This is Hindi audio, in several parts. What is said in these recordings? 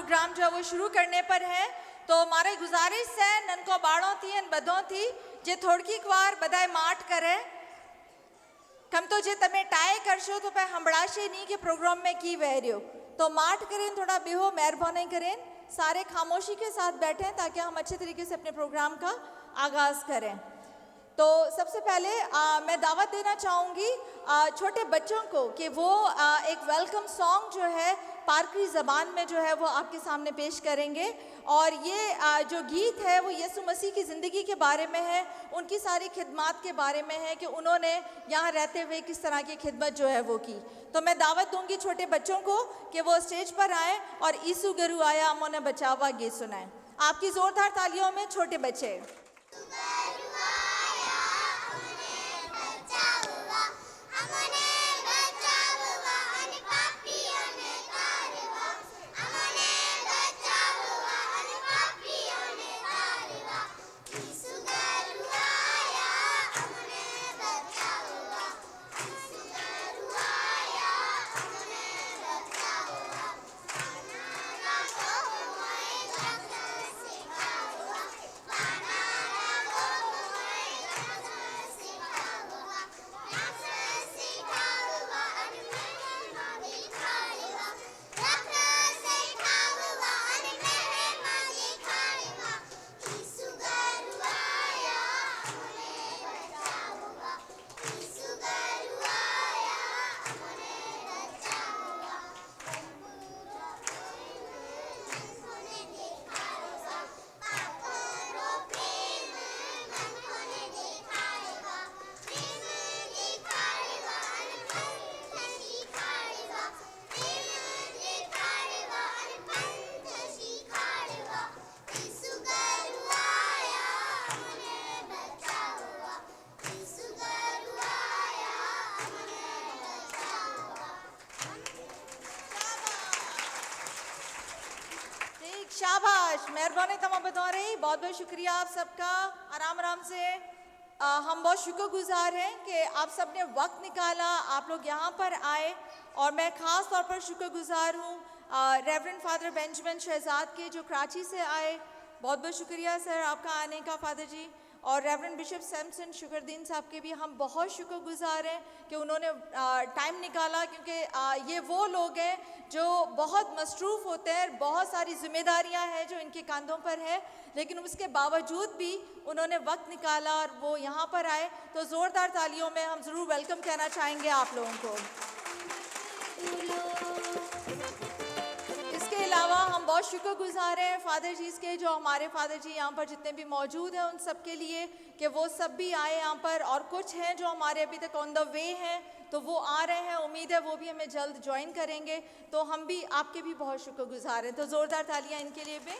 प्रोग्राम जो है वो शुरू करने पर है। तो मारे गुजारिश है ननको बाड़ों थी अन बधों थी जे थोड़की વાર બધાય માઠ કરે कम तो जे तमे टाए करशो तो पे हंबड़ाशे नहीं कि प्रोग्राम में की वह रहो। तो माठ करें थोड़ा बेहो मेहरबानी करें, सारे खामोशी के साथ बैठें ताकि हम अच्छे तरीके से अपने प्रोग्राम का आगाज़ करें। तो सबसे पहले मैं दावत देना चाहूँगी छोटे बच्चों को कि वो एक वेलकम सॉन्ग जो है पारकरी ज़बान में जो है वो आपके सामने पेश करेंगे। और ये जो गीत है वो यीशु मसीह की ज़िंदगी के बारे में है, उनकी सारी खिदमत के बारे में है कि उन्होंने यहाँ रहते हुए किस तरह की खिदमत जो है वो की। तो मैं दावत दूंगी छोटे बच्चों को कि वो स्टेज पर आएँ और यीशु गुरु आया मोने बचावा गीत सुनाएं। आपकी ज़ोरदार तालियों में छोटे बच्चे। शाबाश, मेहरबानी तमाम बता रही, बहुत बहुत शुक्रिया आप सबका। आराम आराम से हम बहुत शुक्रगुजार हैं कि आप सब ने वक्त निकाला, आप लोग यहाँ पर आए। और मैं ख़ास तौर पर शुक्रगुजार हूँ रेवरेंड फादर बेंजामिन शहजाद के जो कराची से आए। बहुत बहुत शुक्रिया सर आपका आने का फादर जी। और रेवरेंड बिशप सैमसन शुक्रदीन साहब के भी हम बहुत शुक्रगुजार हैं कि उन्होंने टाइम निकाला, क्योंकि ये वो लोग हैं जो बहुत मसरूफ़ होते हैं, बहुत सारी जिम्मेदारियां हैं जो इनके कंधों पर है, लेकिन उसके बावजूद भी उन्होंने वक्त निकाला और वो यहाँ पर आए। तो ज़ोरदार तालियों में हम ज़रूर वेलकम कहना चाहेंगे आप लोगों को। इसके अलावा हम बहुत शुक्रगुजार हैं फादर जी के, जो हमारे फादर जी यहाँ पर जितने भी मौजूद हैं उन सब के लिए कि वो सब भी आए यहाँ पर। और कुछ हैं जो हमारे अभी तक ऑन द वे हैं, तो वो आ रहे हैं, उम्मीद है वो भी हमें जल्द ज्वाइन करेंगे। तो हम भी आपके भी बहुत शुक्रगुजार हैं, तो ज़ोरदार तालियां इनके लिए भी।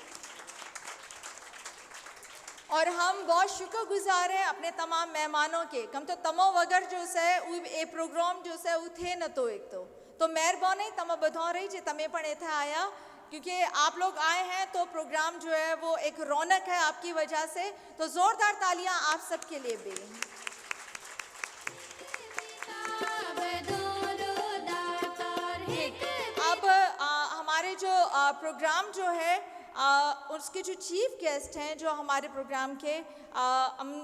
और हम बहुत शुक्रगुजार हैं अपने तमाम मेहमानों के, कम तो तमो वगर जो है ए प्रोग्राम जो है थे न तो एक तो मेहरबानी तम बधो रही जे तमें पण इथे आया, क्योंकि आप लोग आए हैं तो प्रोग्राम जो है वो एक रौनक है आपकी वजह से। तो ज़ोरदार तालियां आप सबके लिए भी। अब हमारे जो प्रोग्राम जो है उसके जो चीफ गेस्ट हैं जो हमारे प्रोग्राम के,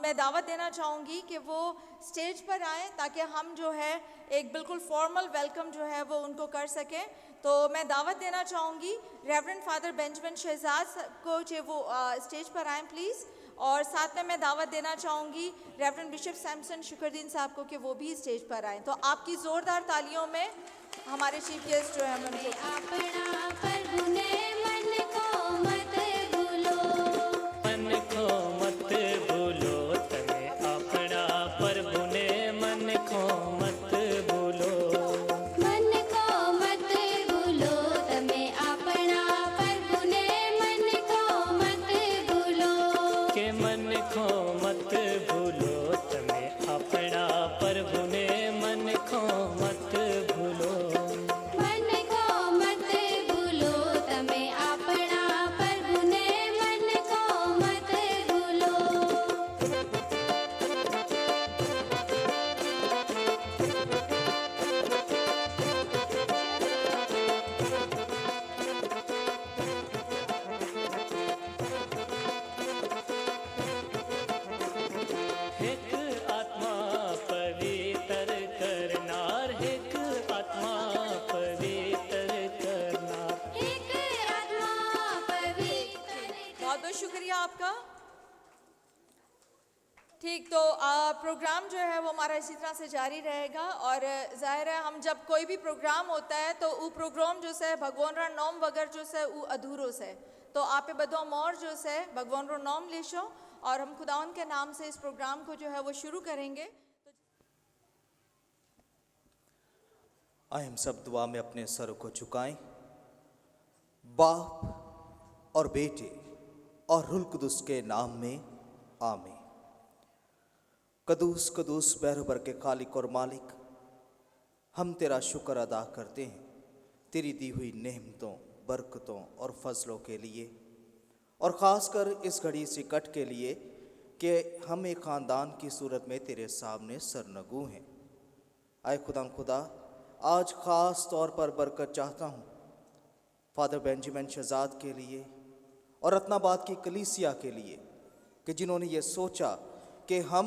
मैं दावत देना चाहूँगी कि वो स्टेज पर आएँ ताकि हम जो है एक बिल्कुल फॉर्मल वेलकम जो है वो उनको कर सकें। तो मैं दावत देना चाहूँगी रेवरेंड फादर बेंजामिन शहजाद को जो वो स्टेज पर आएँ प्लीज़। और साथ में मैं दावत देना चाहूँगी रेवरेंड बिशप सैमसन शुक्रदीन साहब को कि वो भी स्टेज पर आएँ। तो आपकी ज़ोरदार तालियों में हमारे चीफ गेस्ट जो है उनको मन को मत भूलो तमे आपका? ठीक, तो प्रोग्राम जो है वो हमारा इसी तरह से जारी रहेगा। और जाहिर है हम जब कोई भी प्रोग्राम होता है तो वो प्रोग्राम जो से भगवान रा नाम वगैरह जो से वो अधूरो से, तो आप बदो मोर जो से भगवान रो नाम लेशो और हम खुदावन के नाम से इस प्रोग्राम को जो है वो शुरू करेंगे। आए हम सब दुआ में अपने सर को झुकाएं। बाप और बेटे और रूह कुदुस के नाम में आमीन। कदूस कदूस बैरबर के खालिक और मालिक, हम तेरा शुक्र अदा करते हैं तेरी दी हुई नेमतों, बरकतों और फजलों के लिए, और ख़ासकर इस घड़ी से कट के लिए कि हम एक ख़ानदान की सूरत में तेरे सामने सरनगू हैं। आए खुदा, आज ख़ास तौर पर बरकत चाहता हूँ फादर बेंजामिन शहजाद के लिए और रत्नाबाद की कलीसिया के लिए, कि जिन्होंने ये सोचा कि हम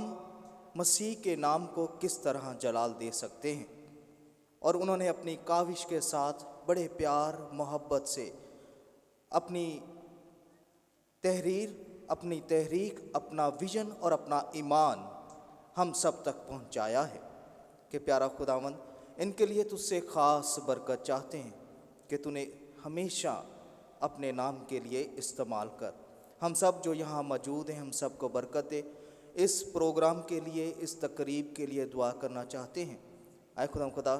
मसीह के नाम को किस तरह जलाल दे सकते हैं, और उन्होंने अपनी काविश के साथ बड़े प्यार मोहब्बत से अपनी तहरीक, अपना विजन और अपना ईमान हम सब तक पहुंचाया है। कि प्यारा खुदावंद, इनके लिए तुझसे ख़ास बरकत चाहते हैं कि तूने हमेशा अपने नाम के लिए इस्तेमाल कर। हम सब जो यहाँ मौजूद हैं, हम सब को बरकत दे। इस प्रोग्राम के लिए, इस तकरीब के लिए दुआ करना चाहते हैं। आए खुदा,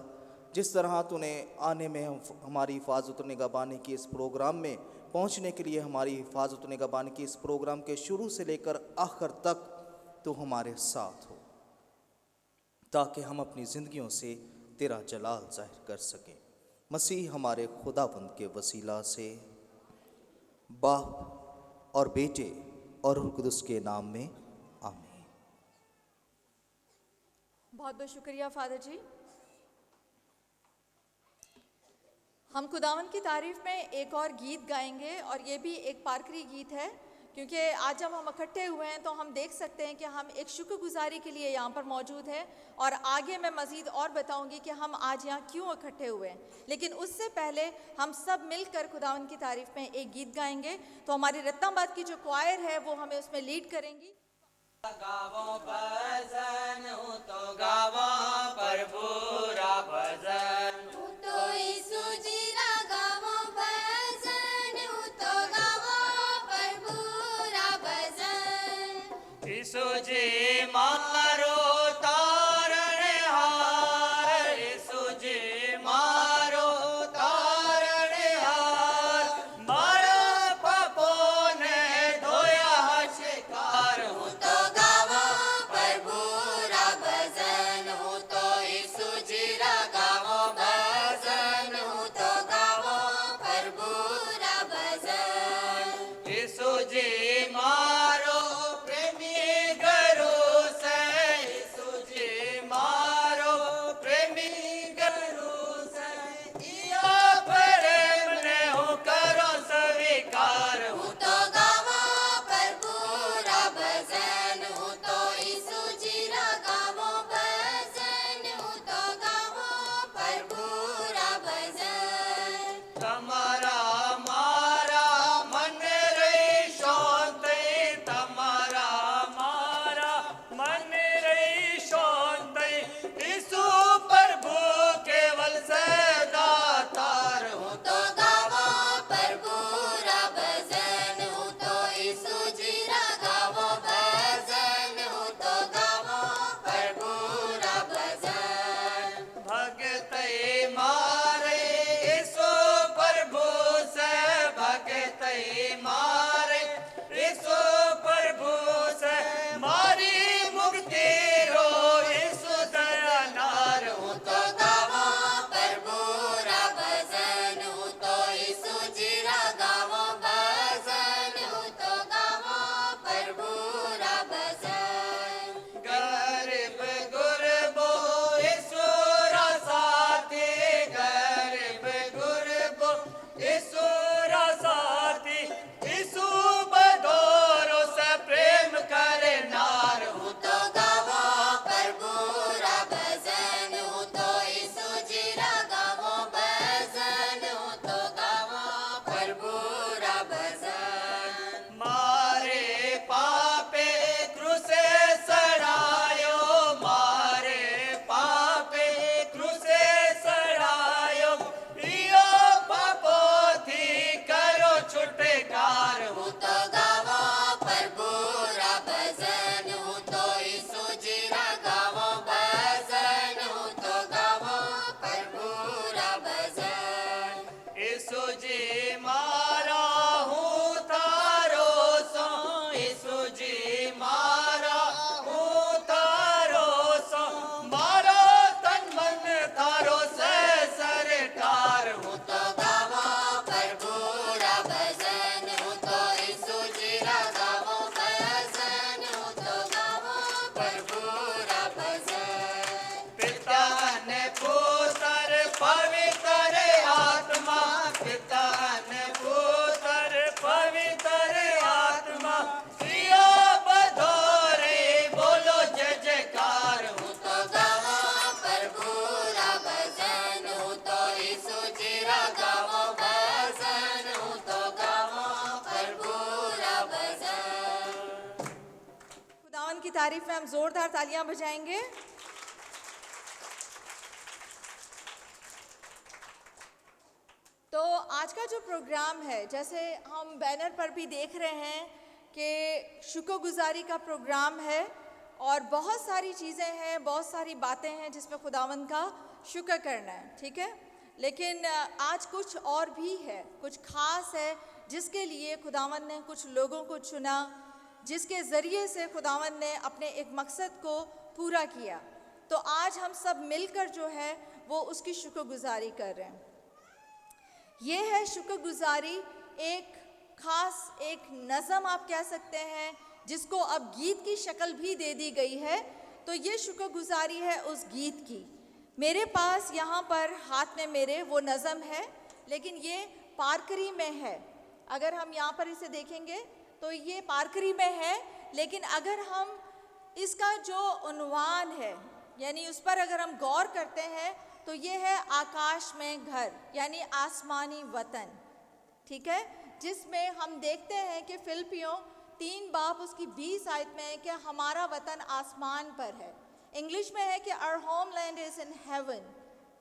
जिस तरह तूने आने में हमारी हिफाजत निगहबानी की, इस प्रोग्राम में पहुंचने के लिए हमारी हिफाजत निगहबानी की, इस प्रोग्राम के शुरू से लेकर आखिर तक तो हमारे साथ हो, ताकि हम अपनी ज़िंदगियों से तेरा जलाल ज़ाहिर कर सकें। मसीह हमारे खुदाबंद के वसीला से, बाप और बेटे और रूह कुदुस के नाम में आमीन। बहुत बहुत शुक्रिया फादर जी। हम खुदावन की तारीफ में एक और गीत गाएंगे, और ये भी एक पारकरी गीत है, क्योंकि आज जब हम इकट्ठे हुए हैं तो हम देख सकते हैं कि हम एक शुक्रगुजारी के लिए यहाँ पर मौजूद हैं, और आगे मैं मज़ीद और बताऊंगी कि हम आज यहाँ क्यों इकट्ठे हुए हैं। लेकिन उससे पहले हम सब मिलकर खुदावन की तारीफ में एक गीत गाएंगे। तो हमारी रत्नाबाद की जो क्वायर है वो हमें उसमें लीड करेंगी। गावो भजन तो गावो प्रभु रा भजन तो यीशु जी रा गावो भजन तो गावो प्रभु रा भजन। यीशु जी मारो तारणहार, यीशु जी मारो तारणहार, मारो पापों ने धोया शिकार। तो गावो प्रभु तारीफ में हम जोरदार तालियां बजाएंगे। तो आज का जो प्रोग्राम है, जैसे हम बैनर पर भी देख रहे हैं कि शुक्रगुजारी का प्रोग्राम है और बहुत सारी चीज़ें हैं, बहुत सारी बातें हैं जिसमें खुदावंद का शुक्र करना है, ठीक है। लेकिन आज कुछ और भी है, कुछ खास है जिसके लिए खुदावंद ने कुछ लोगों को चुना, जिसके ज़रिए से खुदावंद ने अपने एक मकसद को पूरा किया। तो आज हम सब मिलकर जो है वो उसकी शुक्रगुजारी कर रहे हैं। ये है शुक्रगुजारी, एक खास एक नज़म आप कह सकते हैं, जिसको अब गीत की शक्ल भी दे दी गई है। तो ये शुक्रगुजारी है उस गीत की। मेरे पास यहाँ पर हाथ में मेरे वो नज़म है, लेकिन ये पारकरी में है। अगर हम यहाँ पर इसे देखेंगे तो ये पारकरी में है, लेकिन अगर हम इसका जो उन्वान है, यानी उस पर अगर हम गौर करते हैं तो ये है आकाश में घर, यानी आसमानी वतन, ठीक है। जिसमें हम देखते हैं कि फिलिपियों 3 बाब उसकी 20 आयत में है कि हमारा वतन आसमान पर है। इंग्लिश में है कि our homeland is in heaven,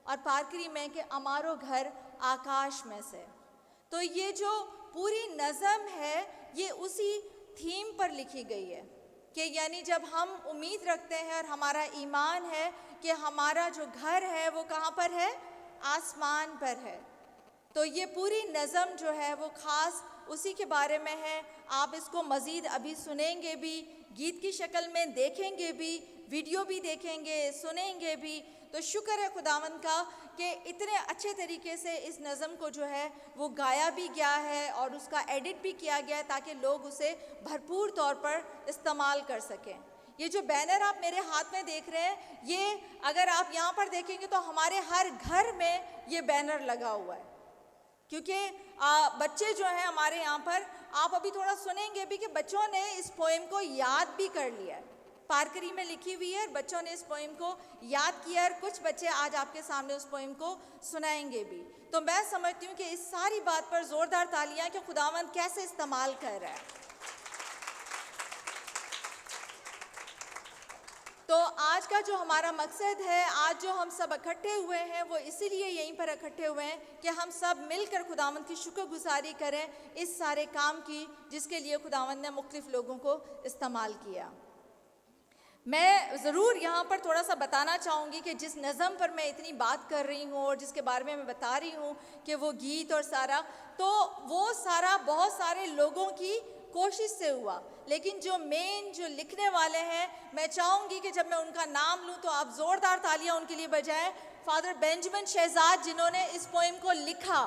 और पारकरी में कि हमारो घर आकाश में से। तो ये जो पूरी नज़म है ये उसी थीम पर लिखी गई है कि यानी जब हम उम्मीद रखते हैं और हमारा ईमान है कि हमारा जो घर है वो कहाँ पर है, आसमान पर है। तो ये पूरी नज़म जो है वो ख़ास उसी के बारे में है। आप इसको मज़ीद अभी सुनेंगे भी, गीत की शक्ल में देखेंगे भी, वीडियो भी देखेंगे, सुनेंगे भी। तो शुक्र है खुदावंद का कि इतने अच्छे तरीके से इस नज़म को जो है वो गाया भी गया है और उसका एडिट भी किया गया है ताकि लोग उसे भरपूर तौर पर इस्तेमाल कर सकें। ये जो बैनर आप मेरे हाथ में देख रहे हैं, ये अगर आप यहाँ पर देखेंगे तो हमारे हर घर में ये बैनर लगा हुआ है, क्योंकि बच्चे जो हैं हमारे यहाँ पर, आप अभी थोड़ा सुनेंगे भी कि बच्चों ने इस पोएम को याद भी कर लिया है। पारकरी में लिखी हुई है, बच्चों ने इस पोएम को याद किया और कुछ बच्चे आज आपके सामने उस पोएम को सुनाएंगे भी। तो मैं समझती हूँ कि इस सारी बात पर ज़ोरदार तालियां कि खुदावंद कैसे इस्तेमाल कर रहा है। तो आज का जो हमारा मकसद है, आज जो हम सब इकट्ठे हुए हैं, वो इसीलिए यहीं पर इकट्ठे हुए हैं कि हम सब मिलकर खुदावंद की शुक्रगुजारी करें इस सारे काम की जिसके लिए खुदावंद ने मुख्तलिफ लोगों को इस्तेमाल किया। मैं ज़रूर यहाँ पर थोड़ा सा बताना चाहूँगी कि जिस नज़म पर मैं इतनी बात कर रही हूँ और जिसके बारे में मैं बता रही हूँ कि वो गीत और सारा, तो वो सारा बहुत सारे लोगों की कोशिश से हुआ, लेकिन जो मेन जो लिखने वाले हैं, मैं चाहूँगी कि जब मैं उनका नाम लूँ तो आप ज़ोरदार तालियाँ उनके लिए बजाएं। फादर बेंजामिन शहजाद, जिन्होंने इस पोएम को लिखा।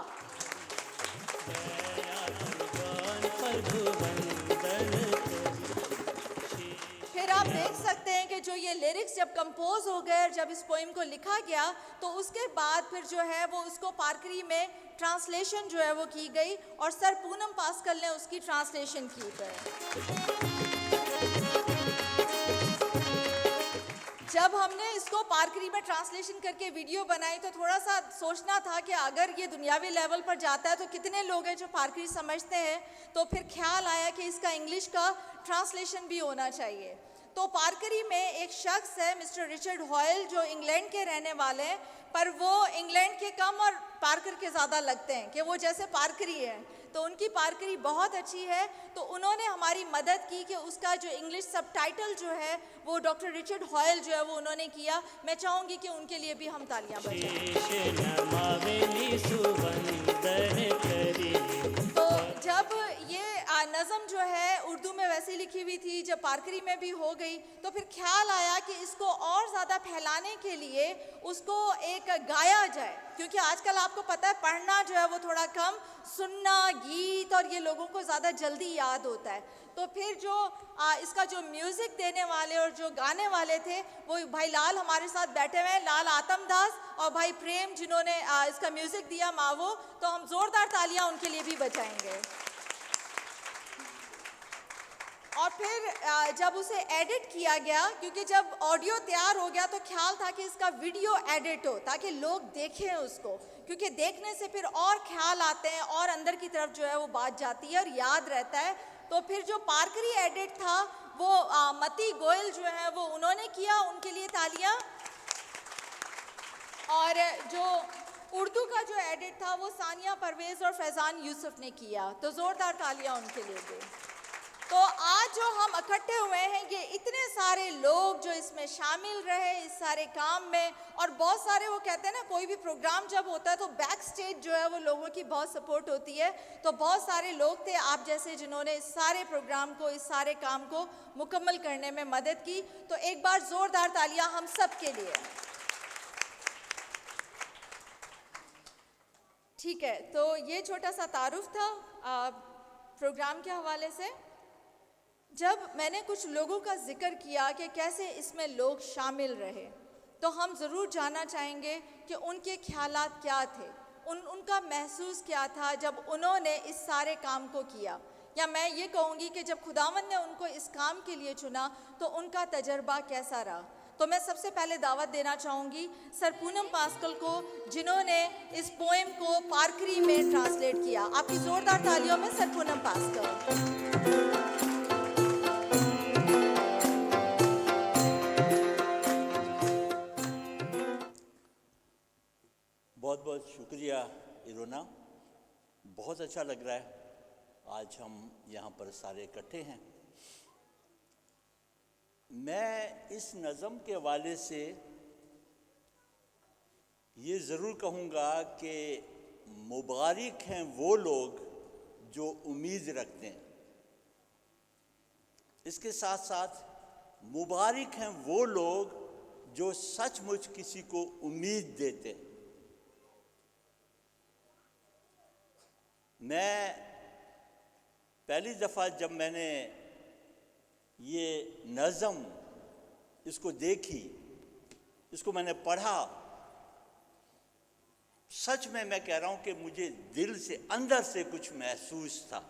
फिर आप देख सकते हैं कि जो ये लिरिक्स जब कंपोज हो गए, जब इस पोएम को लिखा गया, तो उसके बाद फिर जो है वो उसको पारकरी में ट्रांसलेशन जो है वो की गई और सर पूनम पास्कल ने उसकी ट्रांसलेशन की गई। जब हमने इसको पारकरी में ट्रांसलेशन करके वीडियो बनाई तो थोड़ा सा सोचना था कि अगर ये दुनियावी लेवल पर जाता है तो कितने लोग हैं जो पारकरी समझते हैं। तो फिर ख्याल आया कि इसका इंग्लिश का ट्रांसलेशन भी होना चाहिए। तो पारकरी में एक शख्स है मिस्टर रिचर्ड हॉयल, जो इंग्लैंड के रहने वाले हैं, पर वो इंग्लैंड के कम और पारकर के ज़्यादा लगते हैं कि वो जैसे पारकरी है। तो उनकी पारकरी बहुत अच्छी है, तो उन्होंने हमारी मदद की कि उसका जो इंग्लिश सबटाइटल जो है वो डॉक्टर रिचर्ड हॉयल जो है वो उन्होंने किया। मैं चाहूँगी कि उनके लिए भी हम तालियां बजाएं। तो जब ये नज़म जो है उर्दू में वैसे लिखी हुई थी, जब पारकरी में भी हो गई, तो फिर ख्याल आया कि इसको और ज़्यादा फैलाने के लिए उसको एक गाया जाए, क्योंकि आजकल आपको पता है पढ़ना जो है वो थोड़ा कम, सुनना गीत और ये लोगों को ज़्यादा जल्दी याद होता है। तो फिर जो इसका जो म्यूज़िक देने वाले और जो गाने वाले थे वो भाई लाल हमारे साथ बैठे हुए हैं, लाल आतमदास और भाई प्रेम, जिन्होंने इसका म्यूज़िक दिया मावो। तो हम ज़ोरदार तालियां उनके लिए भी बजाएंगे। और फिर जब उसे एडिट किया गया, क्योंकि जब ऑडियो तैयार हो गया तो ख्याल था कि इसका वीडियो एडिट हो ताकि लोग देखें उसको, क्योंकि देखने से फिर और ख्याल आते हैं और अंदर की तरफ जो है वो बात जाती है और याद रहता है। तो फिर जो पारकरी एडिट था वो मती गोयल जो है वो उन्होंने किया, उनके लिए तालियां। और जो उर्दू का जो एडिट था वो सानिया परवेज़ और फैज़ान यूसुफ ने किया, तो ज़ोरदार तालियां उनके लिए भी। तो आज जो हम इकट्ठे हुए हैं, ये इतने सारे लोग जो इसमें शामिल रहे इस सारे काम में, और बहुत सारे, वो कहते हैं ना कोई भी प्रोग्राम जब होता है तो बैक स्टेज जो है वो लोगों की बहुत सपोर्ट होती है। तो बहुत सारे लोग थे आप जैसे जिन्होंने इस सारे प्रोग्राम को, इस सारे काम को मुकम्मल करने में मदद की। तो एक बार ज़ोरदार तालियां हम सब के लिए। ठीक है, तो ये छोटा सा तारुफ था प्रोग्राम के हवाले से। जब मैंने कुछ लोगों का जिक्र किया कि कैसे इसमें लोग शामिल रहे, तो हम ज़रूर जानना चाहेंगे कि उनके ख्यालात क्या थे, उनका महसूस क्या था जब उन्होंने इस सारे काम को किया। या मैं ये कहूँगी कि जब खुदावंद ने उनको इस काम के लिए चुना तो उनका तजर्बा कैसा रहा। तो मैं सबसे पहले दावत देना चाहूँगी सर पूनम पास्कल को, जिन्होंने इस पोएम को पारकरी में ट्रांसलेट किया। आपकी ज़ोरदार तालियों में सर पूनम पास्कल। बहुत बहुत शुक्रिया इरोना, बहुत अच्छा लग रहा है आज हम यहाँ पर सारे इकट्ठे हैं। मैं इस नज़म के हवाले से ये ज़रूर कहूँगा कि मुबारक हैं वो लोग जो उम्मीद रखते हैं। इसके साथ साथ मुबारक हैं वो लोग जो सचमुच किसी को उम्मीद देते हैं। मैं पहली दफ़ा जब मैंने ये नज़म इसको देखी, इसको मैंने पढ़ा, सच में मैं कह रहा हूँ कि मुझे दिल से, अंदर से कुछ महसूस था।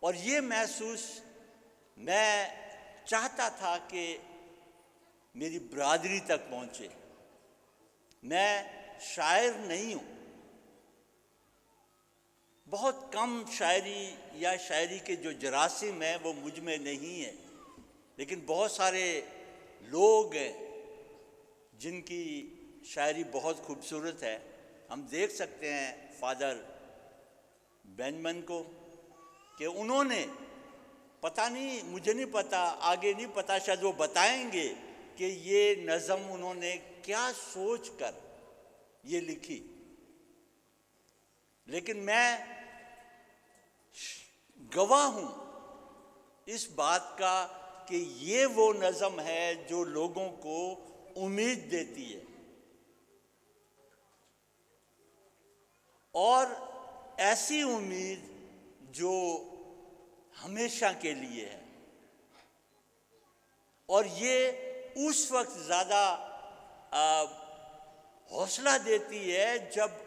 और ये महसूस मैं चाहता था कि मेरी बरादरी तक पहुँचे। मैं शायर नहीं हूँ, बहुत कम शायरी या शायरी के जो जरासीम हैं वो मुझ में नहीं है, लेकिन बहुत सारे लोग हैं जिनकी शायरी बहुत खूबसूरत है। हम देख सकते हैं फादर बेंजमन को कि उन्होंने, पता नहीं, मुझे नहीं पता, आगे नहीं पता, शायद वो बताएंगे कि ये नज़म उन्होंने क्या सोच कर ये लिखी। लेकिन मैं गवाह हूँ इस बात का कि ये वो नज़म है जो लोगों को उम्मीद देती है, और ऐसी उम्मीद जो हमेशा के लिए है। और ये उस वक्त ज़्यादा हौसला देती है जब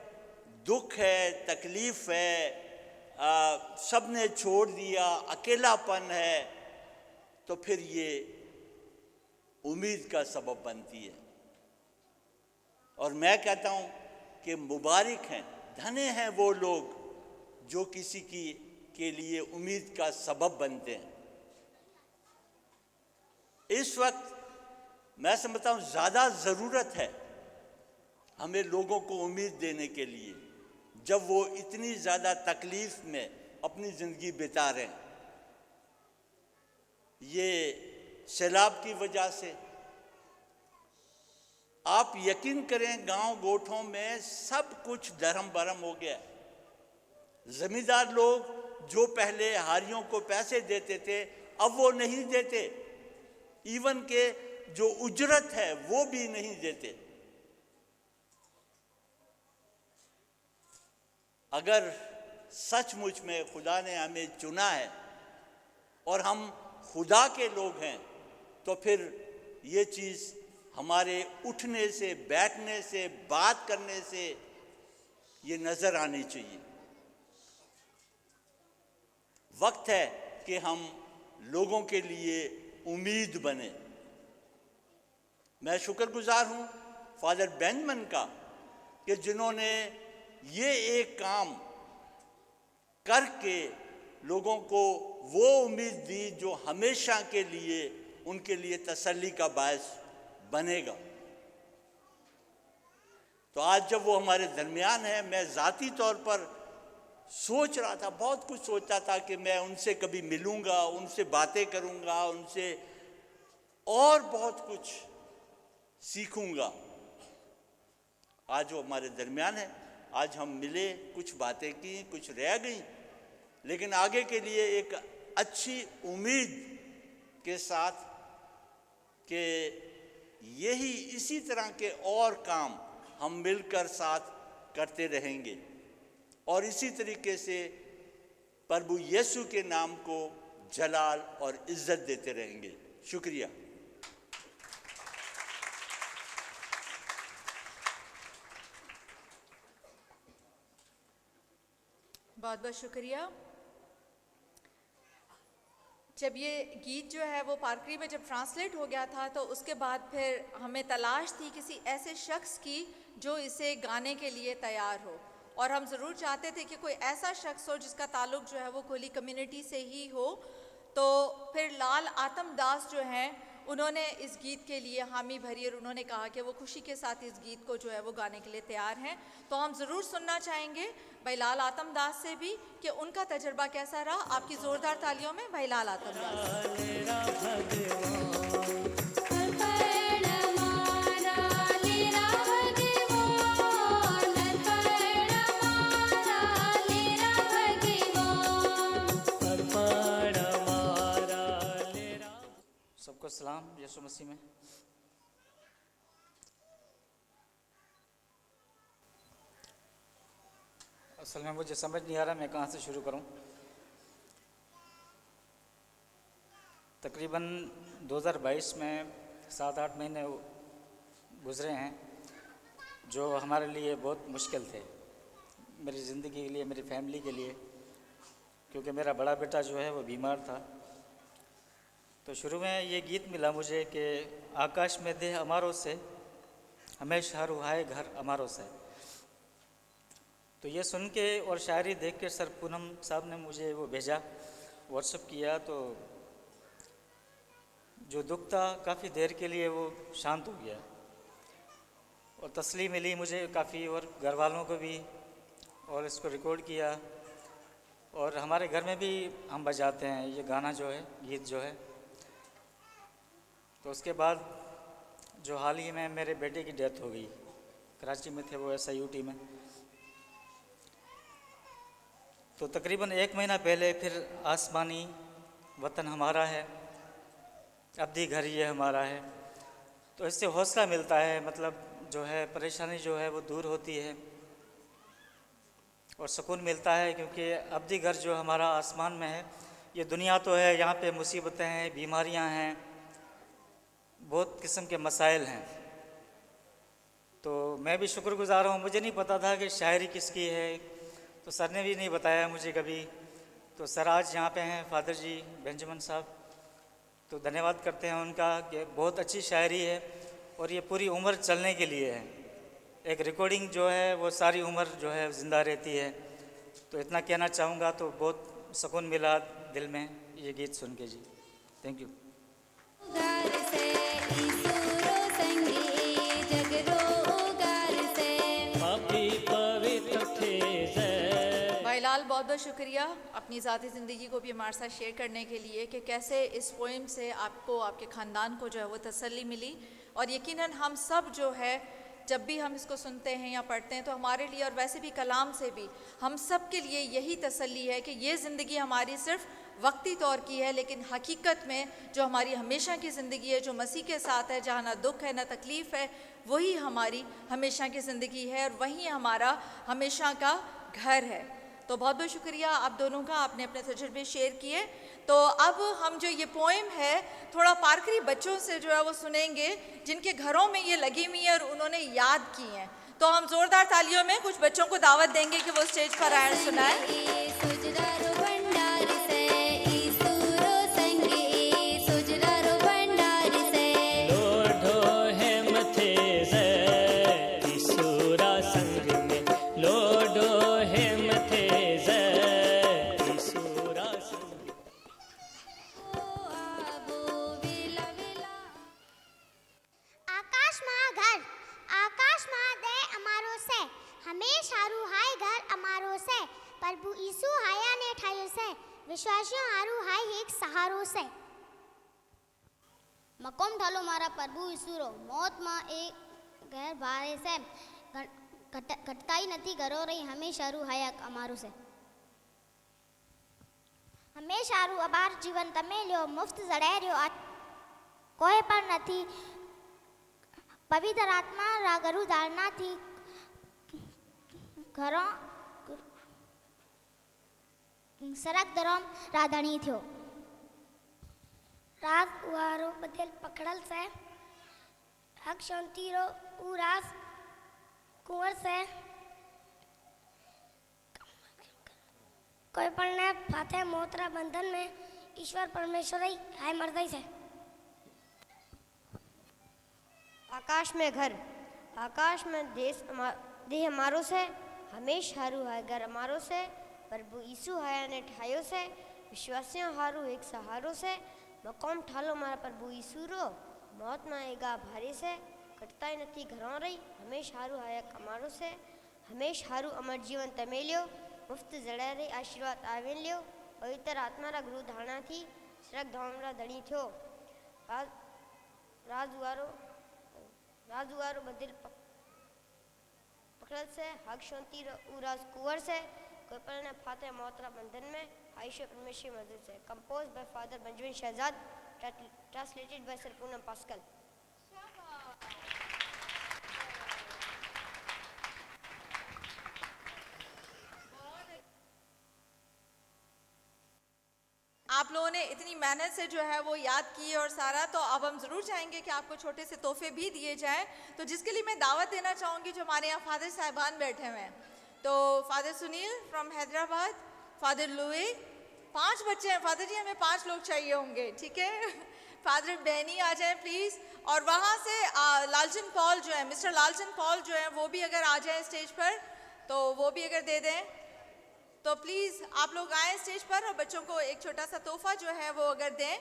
दुख है, तकलीफ़ है, सब ने छोड़ दिया, अकेलापन है, तो फिर ये उम्मीद का सबब बनती है। और मैं कहता हूँ कि मुबारक हैं, धन्य हैं वो लोग जो किसी के लिए उम्मीद का सबब बनते हैं। इस वक्त मैं समझता हूँ ज़्यादा ज़रूरत है हमें लोगों को उम्मीद देने के लिए, जब वो इतनी ज़्यादा तकलीफ़ में अपनी ज़िंदगी बिता रहे हैं। ये सैलाब की वजह से आप यकीन करें गांव गोठों में सब कुछ धर्म बरम हो गया। ज़मींदार लोग जो पहले हारियों को पैसे देते थे अब वो नहीं देते, इवन के जो उजरत है वो भी नहीं देते। अगर सचमुच में खुदा ने हमें चुना है और हम खुदा के लोग हैं, तो फिर ये चीज़ हमारे उठने से, बैठने से, बात करने से ये नज़र आनी चाहिए। वक्त है कि हम लोगों के लिए उम्मीद बने। मैं शुक्रगुजार हूँ फादर बेंजमन का कि जिन्होंने ये एक काम करके लोगों को वो उम्मीद दी जो हमेशा के लिए उनके लिए तसल्ली का बायस बनेगा। तो आज जब वो हमारे दरमियान है, मैं ज़ाती तौर पर सोच रहा था, बहुत कुछ सोचता था कि मैं उनसे कभी मिलूंगा, उनसे बातें करूंगा, उनसे और बहुत कुछ सीखूंगा। आज वो हमारे दरमियान है, आज हम मिले, कुछ बातें की, कुछ रह गई, लेकिन आगे के लिए एक अच्छी उम्मीद के साथ कि यही इसी तरह के और काम हम मिलकर साथ करते रहेंगे और इसी तरीके से प्रभु यीशु के नाम को जलाल और इज्जत देते रहेंगे। शुक्रिया। बहुत बहुत शुक्रिया। जब ये गीत जो है वो पारकरी में जब ट्रांसलेट हो गया था, तो उसके बाद फिर हमें तलाश थी किसी ऐसे शख्स की जो इसे गाने के लिए तैयार हो, और हम ज़रूर चाहते थे कि कोई ऐसा शख्स हो जिसका ताल्लुक़ जो है वो कोली कम्युनिटी से ही हो। तो फिर लाल आत्मदास जो हैं, उन्होंने इस गीत के लिए हामी भरी और उन्होंने कहा कि वो खुशी के साथ इस गीत को जो है वो गाने के लिए तैयार हैं। तो हम ज़रूर सुनना चाहेंगे भाई लाल आत्मदास से भी कि उनका तजर्बा कैसा रहा। आपकी ज़ोरदार तालियों में भाई लाल आत्मदास। सबको सलाम यीशु मसीह में। असल में मुझे समझ नहीं आ रहा मैं कहाँ से शुरू करूँ। तकरीबन 2022 में 7-8 महीने गुज़रे हैं जो हमारे लिए बहुत मुश्किल थे, मेरी ज़िंदगी के लिए, मेरी फैमिली के लिए, क्योंकि मेरा बड़ा बेटा जो है वो बीमार था। तो शुरू में ये गीत मिला मुझे कि आकाश में देह अमारों से, हमेशा रुहाए घर अमारों से। तो ये सुन के और शायरी देख के सर पूनम साहब ने मुझे वो भेजा, व्हाट्सएप किया, तो जो दुख था काफ़ी देर के लिए वो शांत हो गया और तसल्ली मिली मुझे काफ़ी, और घर वालों को भी, और इसको रिकॉर्ड किया और हमारे घर में भी हम बजाते हैं ये गाना जो है, गीत जो है। तो उसके बाद जो हाल ही में मेरे बेटे की डेथ हो गई, कराची में थे वो, SIUT में। तो तकरीबन 1 महीना पहले फिर आसमानी वतन हमारा है, अब्दी घर ये हमारा है। तो इससे हौसला मिलता है, मतलब जो है परेशानी जो है वो दूर होती है और सुकून मिलता है, क्योंकि अब्दी घर जो हमारा आसमान में है, ये दुनिया तो है, यहाँ पे मुसीबतें हैं, बीमारियाँ हैं, बहुत किस्म के मसाइल हैं। तो मैं भी शुक्रगुज़ार हूँ। मुझे नहीं पता था कि शायरी किसकी है, तो सर ने भी नहीं बताया मुझे कभी। तो सर आज यहाँ पे हैं, फादर जी बेंजामिन साहब, तो धन्यवाद करते हैं उनका कि बहुत अच्छी शायरी है और ये पूरी उम्र चलने के लिए है। एक रिकॉर्डिंग जो है वो सारी उम्र जो है ज़िंदा रहती है। तो इतना कहना चाहूँगा। तो बहुत सुकून मिला दिल में ये गीत सुन के जी। Thank you. भाई लाल बहुत बहुत शुक्रिया अपनी ज़ाती ज़िंदगी को भी हमारे साथ शेयर करने के लिए कि कैसे इस पोइम से आपको, आपके ख़ानदान को जो है वो तसल्ली मिली। और यकीनन हम सब जो है जब भी हम इसको सुनते हैं या पढ़ते हैं तो हमारे लिए, और वैसे भी कलाम से भी हम सब के लिए यही तसल्ली है कि ये ज़िंदगी हमारी सिर्फ वक्ती तौर की है, लेकिन हकीकत में जो हमारी हमेशा की ज़िंदगी है, जो मसीह के साथ है, जहाँ ना दुख है ना तकलीफ़ है, वही हमारी हमेशा की ज़िंदगी है और वही हमारा हमेशा का घर है। तो बहुत बहुत शुक्रिया आप दोनों का, आपने अपने तजुर्बे शेयर किए। तो अब हम जो ये पोएम है थोड़ा पारकरी बच्चों से जो है वो सुनेंगे, जिनके घरों में ये लगी हुई है और उन्होंने याद की हैं। तो हम ज़ोरदार तालियों में कुछ बच्चों को दावत देंगे कि वो स्टेज पर आए सुनाएं। ઘર આકાશમાં દે અમારો છે હંમેશ હારું હાય ઘર અમારો છે પ્રભુ ઈસુ હાયાને ઠાયો છે વિશ્વાસીઓ હારું હાય એક સહારો છે મકોમ ઠાલો મારા પ્રભુ ઈસુરો મોતમાં એ ઘેર ભારે છે ઘટતાઈ નથી ઘરો રહી હંમેશ હારું હાયા અમારું છે હંમેશ હારું અબાર જીવન તમે લ્યો મુફ્ત જડાઈ રહ્યો કોઈ પણ નથી પવિત્ર આત્મા રાગરુ ધારણાથી ઘરો સરક ધરમ રાધણી થયો રાત વારો બદલ પકડલ છે હક શાંતિરો ઉરાસ कुंवर से कोई पण ने फाते मोतरा बंधन में ईश्वर परमेश्वर ही हाय मर्दाई से आकाश में घर आकाश में देह हमारो से हमेश हारू है घर हमारो से प्रभु यीशु हाया ने ठायो से विश्वासियों हारू एक सहारो से मकोम ठालो मारा प्रभु यीशु रो मौत में एगा भारी से कटताई नहीं घरों रही हमेश हारू आया कमारो से हमेश हारू अमर जीवन तमे लियो मुफ्त जड़ा रही आशीर्वाद आवेन लियो पवित्र आत्मा रा गुरु धारणा थी श्रक धाम रा धणी थो राजुआरो बदल पकड़ल से हक शांति उराज कुंवर से कोई पर ने फाते मोतरा बंधन में आयशा परमेश्वर मदद से compose by father Benjamin Shahzad translated by sir Poonam Pascal आप लोगों ने इतनी मेहनत से जो है वो याद की और सारा, तो अब हम ज़रूर चाहेंगे कि आपको छोटे से तोहफे भी दिए जाएं। तो जिसके लिए मैं दावत देना चाहूँगी जो हमारे यहाँ फादर साहिबान बैठे हुए हैं, तो father Sunil from Hyderabad, father Louis, 5 बच्चे हैं फादर जी, हमें 5 लोग चाहिए होंगे, ठीक है। फादर बैनी आ जाएं प्लीज़, और वहाँ से लालचंद पॉल जो है, मिस्टर लालचंद पॉल जो है वो भी अगर आ जाएँ स्टेज पर, तो वो भी अगर दे दें, तो प्लीज़ आप लोग आएँ स्टेज पर और बच्चों को एक छोटा सा तोहफा जो है वो अगर दें।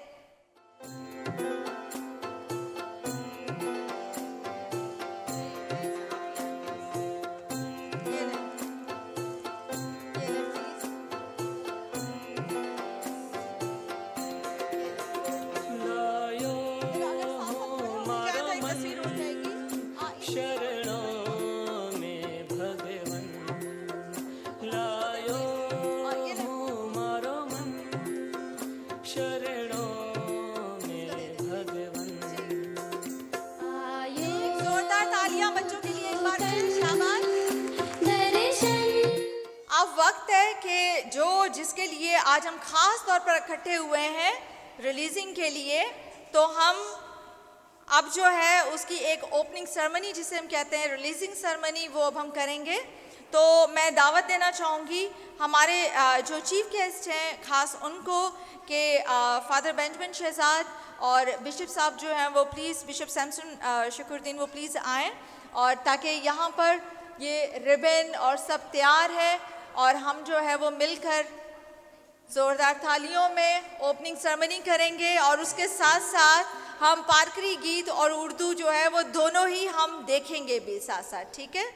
वक्त है कि जो जिसके लिए आज हम खास तौर पर इकट्ठे हुए हैं रिलीजिंग के लिए, तो हम अब जो है उसकी एक ओपनिंग सेरेमनी जिसे हम कहते हैं रिलीजिंग सेरेमनी, वो अब हम करेंगे। तो मैं दावत देना चाहूँगी हमारे जो चीफ गेस्ट हैं खास उनको कि फादर बेंजामिन शहजाद और बिशप साहब जो हैं वो प्लीज़, बिशप सैमसन शुक्रुद्दीन वो प्लीज़ आएँ, और ताकि यहाँ पर ये रिबन और सब तैयार है और हम जो है वो मिलकर ज़ोरदार तालियों में ओपनिंग सेरेमनी करेंगे, और उसके साथ साथ हम पारकरी गीत और उर्दू जो है वो दोनों ही हम देखेंगे भी साथ साथ, ठीक है।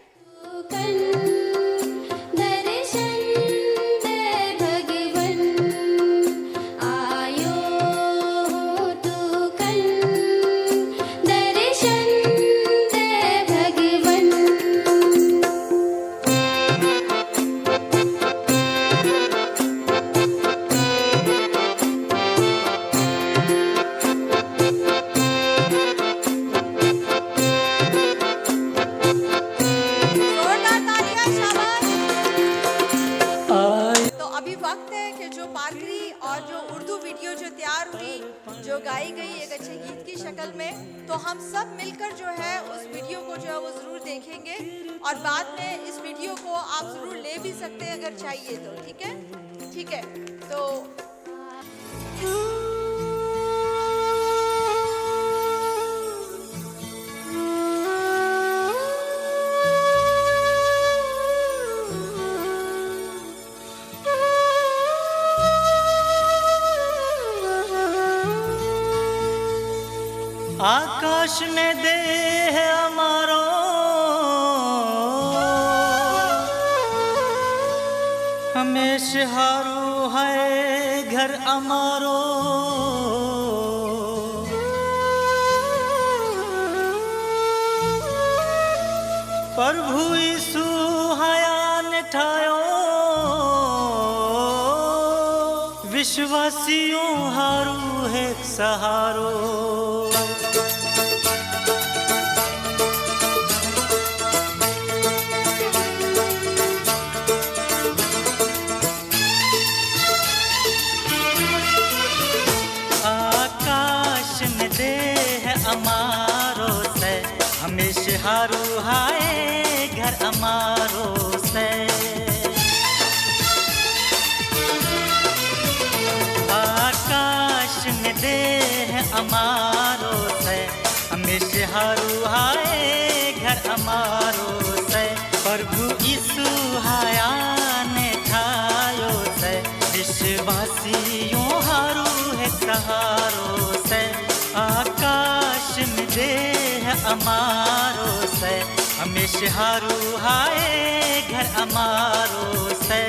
जो गाई गई एक अच्छे गीत की शक्ल में, तो हम सब मिलकर जो है उस वीडियो को जो है वो ज़रूर देखेंगे, और बाद में इस वीडियो को आप ज़रूर ले भी सकते हैं अगर चाहिए तो, ठीक है, ठीक है। तो आकाश में देह हमारा हारू है घर अमारो प्रभु यीशु हयान ठायो विश्वासियों हारू है सहारो अमारो से हमेशा हारू हाय घर अमारो से आकाश में दे है अमारो से हमेशा हारू हाय घर अमारो से प्रभु यीशु हाया ने ठायो से विश्वासियों हारू है सहारो से आकाश में दे है अमारो से हमेशा हारू हाय घर अमारो से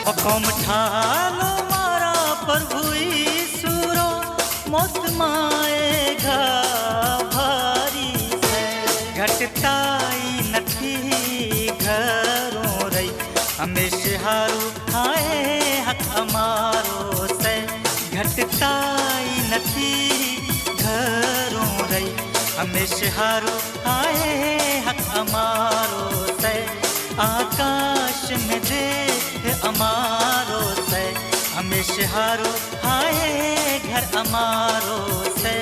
हुकुम ठालो मारा प्रभु यीशु रो मौत माएगा भारी से घटताई नथी घरों रही हमेशा हारू हाय हक अमारो से घटताई नथी घरों रही हमेशा हारू हाय हक अमारो से आकाश में दे अमारो से हमेशा हारू हाय घर अमारो से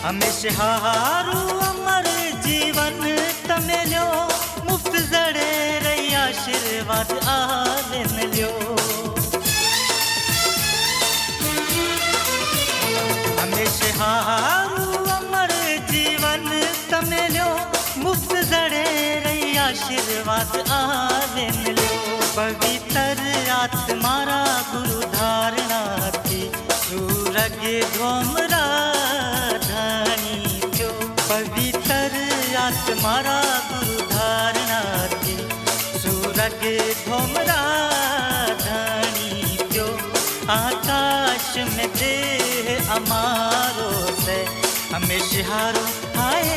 हमेशा हारू अमर जीवन तमे लो मुफ्त जड़े रही आशीर्वाद आलन लो हमेशा हारू अमर जीवन तमे लो मुफ्त जड़े रही आशीर्वाद आलन लो पवित्र आत्मारा गुरु धारणा थी सूरज धोमरा पवित्र आत्मारा गुरु धारणा थी सूरज धोमरा धनी जो आकाश में दे अमारो से हमेशा हारू हाय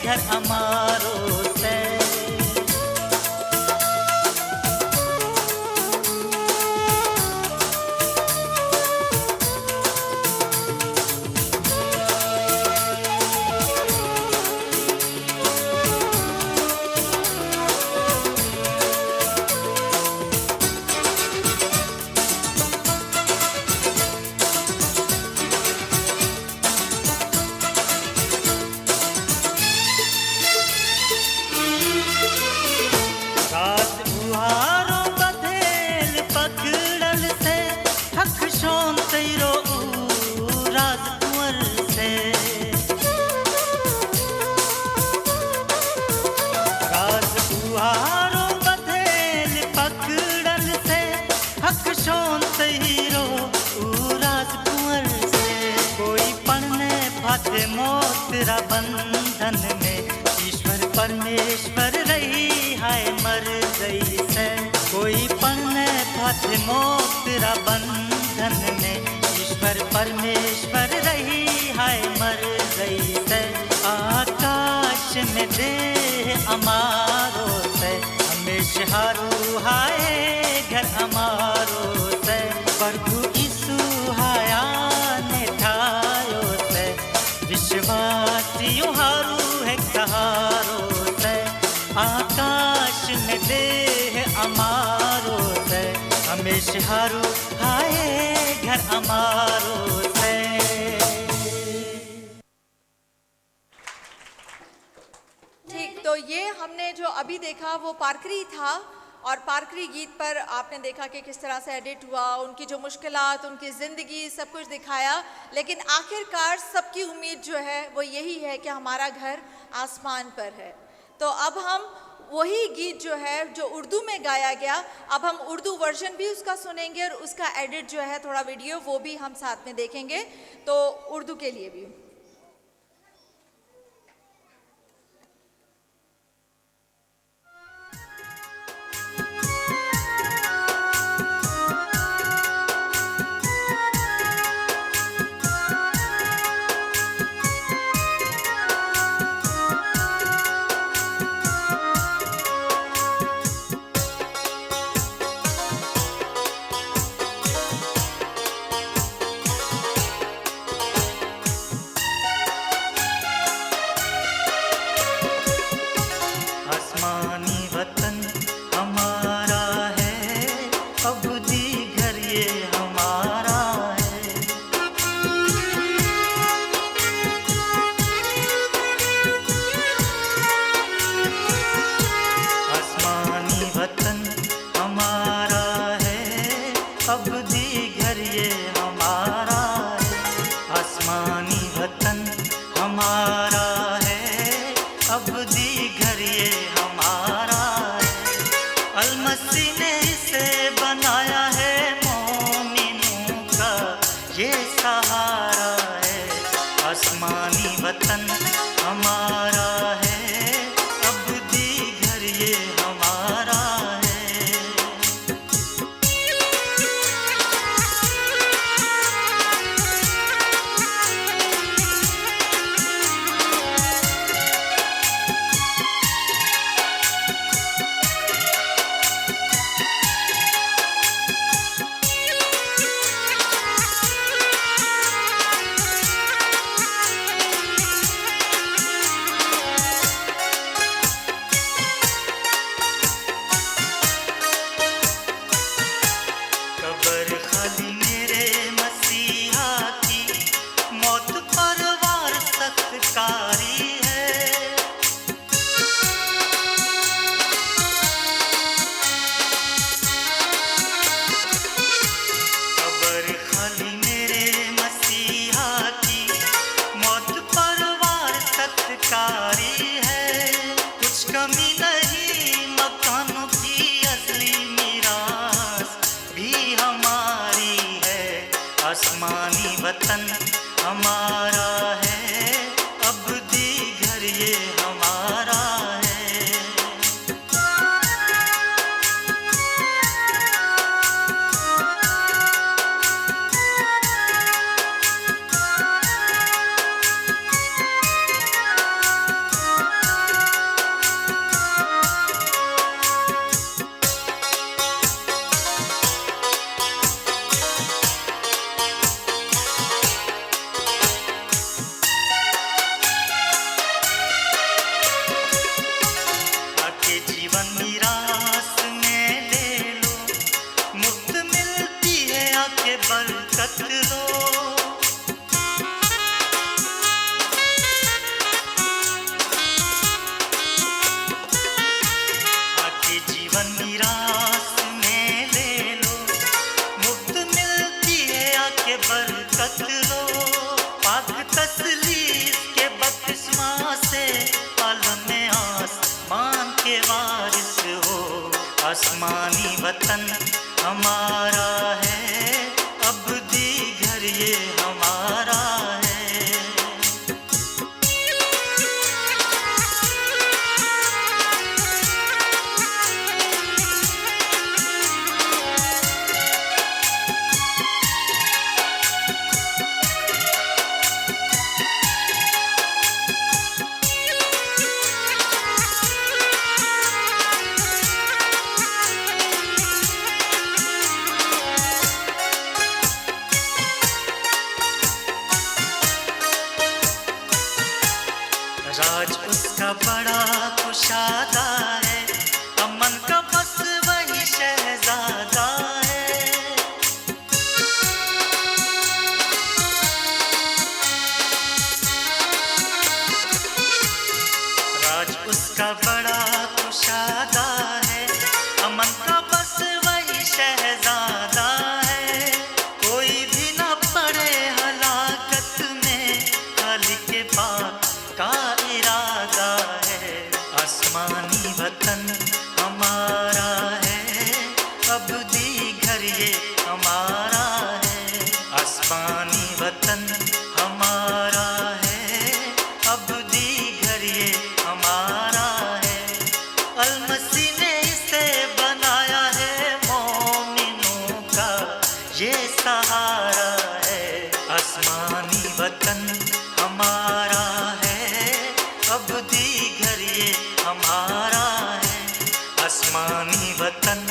घर अमारो से मोतरा बंधन में ईश्वर परमेश्वर रही हाय मर गई से कोई पढ़ने पथ मोतरा बंधन में ईश्वर परमेश्वर रही हाय मर गई से आकाश में दे अमारो से हमेशा हारू हाय मसीह हारू है सहारो से आकाश में देह अमारो से हमेशा हारू हाय घर अमारो से। ठीक, तो ये हमने जो अभी देखा वो पारकरी था और पारकरी गीत पर आपने देखा कि किस तरह से एडिट हुआ, उनकी जो मुश्किलात, उनकी ज़िंदगी, सब कुछ दिखाया। लेकिन आखिरकार सबकी उम्मीद जो है वो यही है कि हमारा घर आसमान पर है। तो अब हम वही गीत जो है जो उर्दू में गाया गया, अब हम उर्दू वर्जन भी उसका सुनेंगे और उसका एडिट जो है थोड़ा वीडियो वो भी हम साथ में देखेंगे। तो उर्दू के लिए भी आसमानी वतन हमारा है, अब दी घर ये हमारा है। राज उसका बड़ा कुशादा है, अमन का बस वही शहजादा है। राज उसका बड़ा कुशादा है, अमन का बस वही शहजादा है। कोई भी न पड़े हलाकत में, खाली के पाक का इरादा है। आसमानी वतन हमारा है, अबदी घर ये हमारा है। आसमानी वतन हमारा है, अबदी घर ये हमारा है। अलमसी ने इसे बनाया है, मोमिनों का ये सहारा है। आसमानी वतन हमारा है, अबदी घर ये हमारा है। आसमानी वतन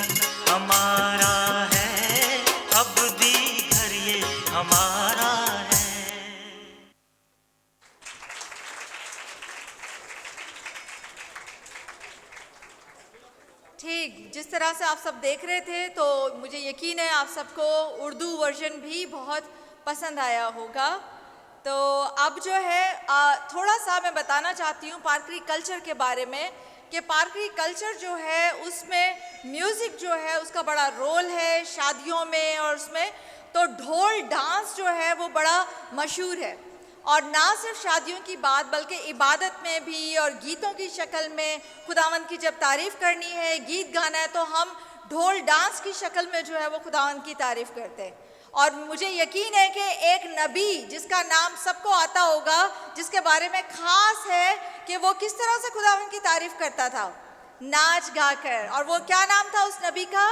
हमारा है, अबदी घर ये हमारा है। ठीक, जिस तरह से आप सब देख रहे थे तो मुझे यकीन है आप सबको उर्दू वर्जन भी बहुत पसंद आया होगा। तो अब जो है थोड़ा सा मैं बताना चाहती हूँ पारकरी कल्चर के बारे में, कि पारकरी कल्चर जो है उसमें म्यूज़िक जो है उसका बड़ा रोल है शादियों में, और उसमें तो ढोल डांस जो है वो बड़ा मशहूर है। और ना सिर्फ शादियों की बात बल्कि इबादत में भी और गीतों की शक्ल में खुदावंद की जब तारीफ़ करनी है, गीत गाना है, तो हम ढोल डांस की शक्ल में जो है वो खुदावंद की तारीफ़ करते हैं। और मुझे यकीन है कि एक नबी जिसका नाम सबको आता होगा, जिसके बारे में ख़ास है कि वो किस तरह से खुदावंद की तारीफ़ करता था, नाच गा कर। और वो क्या नाम था उस नबी का?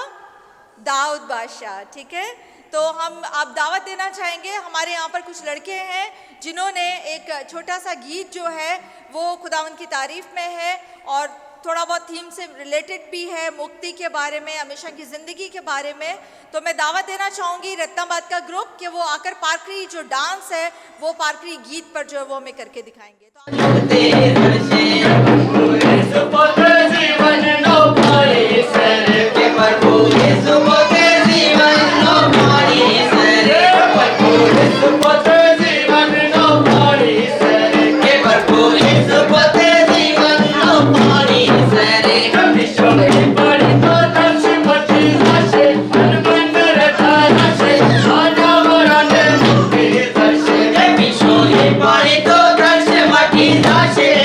दाऊद बादशाह। ठीक है, तो हम आप दावत देना चाहेंगे। हमारे यहाँ पर कुछ लड़के हैं जिन्होंने एक छोटा सा गीत जो है वो खुदावंद की तारीफ़ में है और थोड़ा बहुत थीम से रिलेटेड भी है, मुक्ति के बारे में, हमेशा की ज़िंदगी के बारे में। तो मैं दावत देना चाहूँगी रत्नाबाद का ग्रुप कि वो आकर पारकरी जो डांस है वो पारकरी गीत पर जो है वो हमें करके दिखाएंगे। पाणी तो द्राक्ष माठी जाशे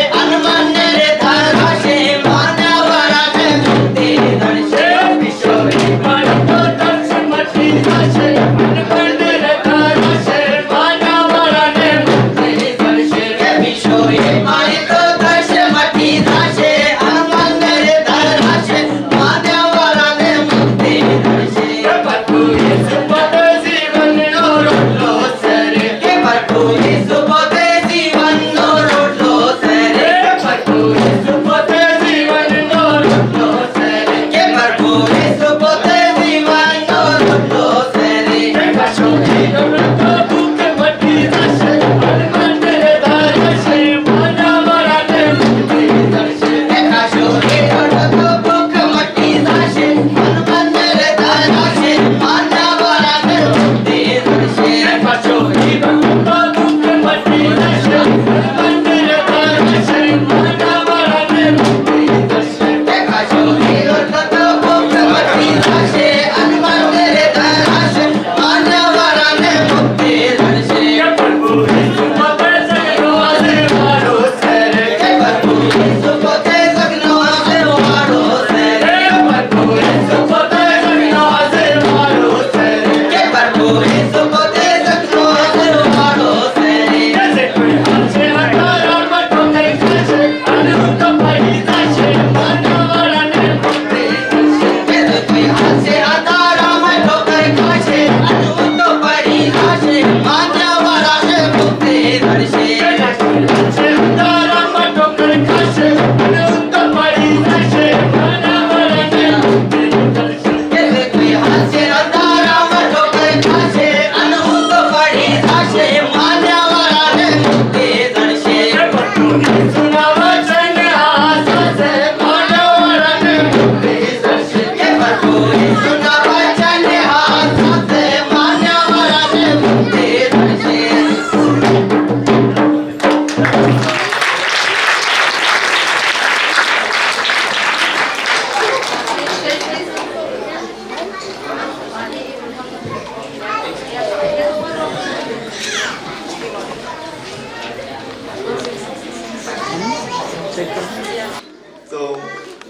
तो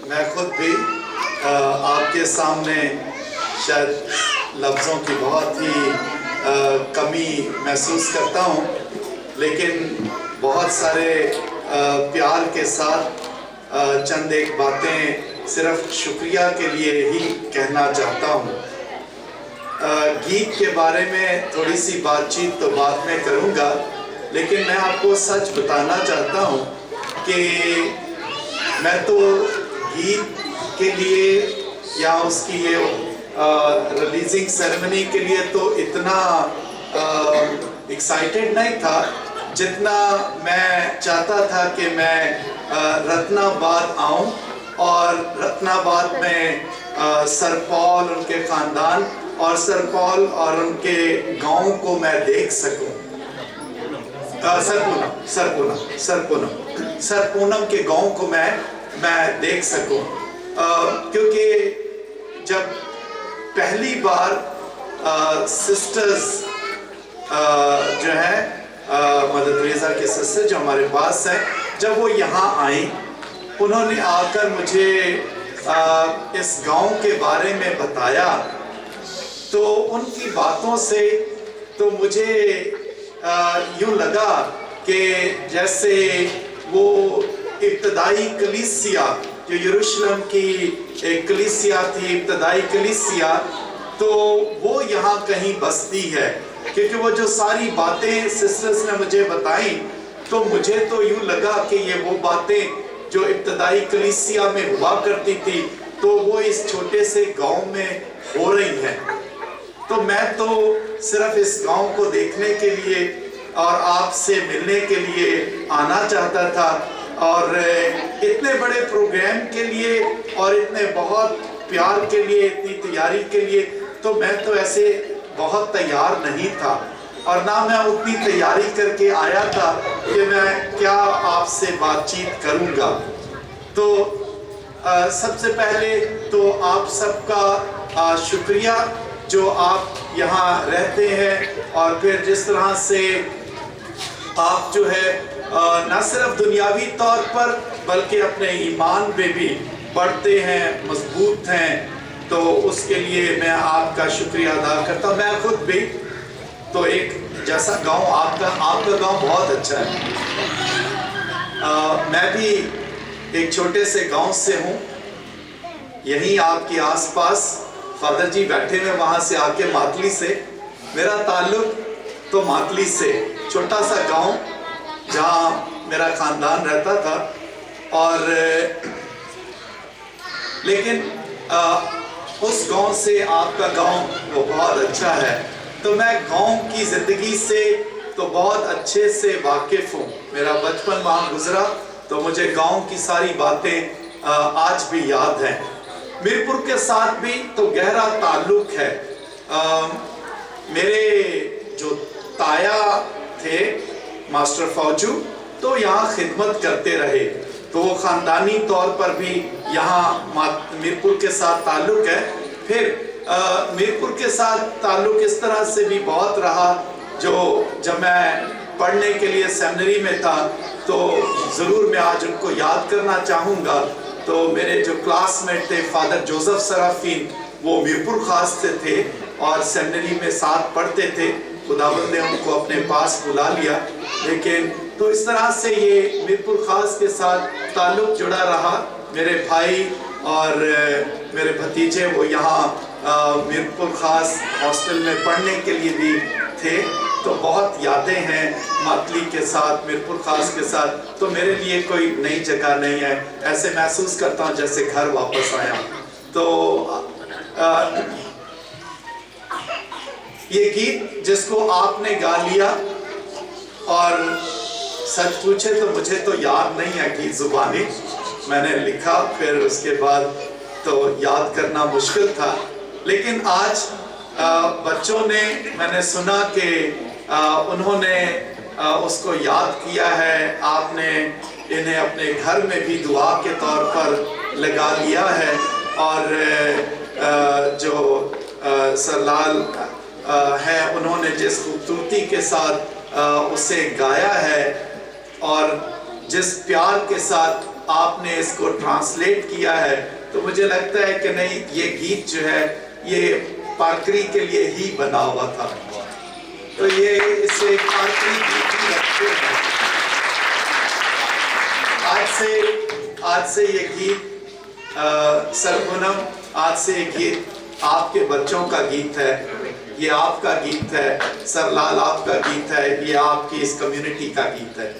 मैं खुद भी आपके सामने शायद लफ्ज़ों की बहुत ही कमी महसूस करता हूँ, लेकिन बहुत सारे प्यार के साथ चंद एक बातें सिर्फ शुक्रिया के लिए ही कहना चाहता हूँ। गीत के बारे में थोड़ी सी बातचीत तो बाद में करूँगा, लेकिन मैं आपको सच बताना चाहता हूँ कि मैं तो गीत के लिए या उसकी ये रिलीजिंग सेरेमनी के लिए तो इतना एक्साइटेड नहीं था जितना मैं चाहता था कि मैं रत्नाबाद आऊं और रत्नाबाद में सर पॉल, उनके ख़ानदान और सर पॉल और उनके गांव को मैं देख सकूं। सर पूनम के गांव को मैं देख सकूं, क्योंकि जब पहली बार सिस्टर्स जो है मदर तेरेसा के सिस्टर जो हमारे पास हैं, जब वो यहाँ आई, उन्होंने आकर मुझे इस गांव के बारे में बताया, तो उनकी बातों से तो मुझे यूँ लगा कि जैसे वो इब्तदाई कलीसिया जो यरूशलेम की एक कलीसिया थी, इब्तदाई कलीसिया, तो वो यहाँ कहीं बसती है, क्योंकि वो जो सारी बातें सिस्टर्स ने मुझे बताई, तो मुझे तो यूँ लगा कि ये वो बातें जो इब्तदाई कलीसिया में हुआ करती थी, तो वो इस छोटे से गांव में हो रही हैं। तो मैं तो सिर्फ इस गांव को देखने के लिए और आपसे मिलने के लिए आना चाहता था, और इतने बड़े प्रोग्राम के लिए और इतने बहुत प्यार के लिए, इतनी तैयारी के लिए तो मैं तो ऐसे बहुत तैयार नहीं था, और ना मैं उतनी तैयारी करके आया था कि मैं क्या आपसे बातचीत करूंगा। तो सबसे पहले तो आप सबका शुक्रिया जो आप यहाँ रहते हैं, और फिर जिस तरह से आप जो है न सिर्फ दुनियावी तौर पर बल्कि अपने ईमान पे भी बढ़ते हैं, मजबूत हैं, तो उसके लिए मैं आपका शुक्रिया अदा करता हूँ। मैं खुद भी तो एक जैसा गांव आपका गांव बहुत अच्छा है। मैं भी एक छोटे से गांव से हूँ, यहीं आपके आसपास फादर जी बैठे हुए, वहाँ से आके मातली से मेरा ताल्लुक तो मातली से, छोटा सा गांव जहाँ मेरा ख़ानदान रहता था, और लेकिन उस गांव से आपका गांव वो बहुत अच्छा है। तो मैं गांव की ज़िंदगी से तो बहुत अच्छे से वाकिफ़ हूँ। मेरा बचपन वहाँ गुजरा, तो मुझे गांव की सारी बातें आज भी याद हैं। मीरपुर के साथ भी तो गहरा ताल्लुक है। मेरे जो ताया थे मास्टर फौजू, तो यहाँ खिदमत करते रहे, तो वो ख़ानदानी तौर पर भी यहाँ मीरपुर के साथ ताल्लुक़ है। फिर मीरपुर के साथ ताल्लुक़ इस तरह से भी बहुत रहा, जो जब मैं पढ़ने के लिए सेमिनरी में था, तो ज़रूर मैं आज उनको याद करना चाहूँगा। तो मेरे जो क्लासमेट थे फादर जोसेफ सराफीन, वो मीरपुर ख़ास से थे और सेमिनरी में साथ पढ़ते थे। खुदावंद ने उनको अपने पास बुला लिया, लेकिन तो इस तरह से ये मीरपुर ख़ास के साथ ताल्लुक़ जुड़ा रहा। मेरे भाई और मेरे भतीजे वो यहाँ मीरपुर ख़ास हॉस्टल में पढ़ने के लिए भी थे, तो बहुत यादें हैं मातली के साथ, मीरपुर ख़ास के साथ। तो मेरे लिए कोई नई जगह नहीं है, ऐसे महसूस करता हूँ जैसे घर वापस आया। तो ये गीत जिसको आपने गा लिया, और सच पूछे तो मुझे तो याद नहीं है गीत ज़ुबानी, मैंने लिखा, फिर उसके बाद तो याद करना मुश्किल था। लेकिन आज बच्चों ने, मैंने सुना कि उन्होंने उसको याद किया है, आपने इन्हें अपने घर में भी दुआ के तौर पर लगा लिया है, और जो सरलाल है उन्होंने जिस खूबसूरती के साथ उसे गाया है, और जिस प्यार के साथ आपने इसको ट्रांसलेट किया है, तो मुझे लगता है कि नहीं, ये गीत जो है ये पाकरी के लिए ही बना हुआ था। तो ये इसे पाकरी गीत ही रखते हैं। आज से ये गीत सरगुनम, आज से ये गीत आपके बच्चों का गीत है, ये आपका गीत है, सरलाल आपका गीत है, ये आपकी इस कम्युनिटी का गीत है।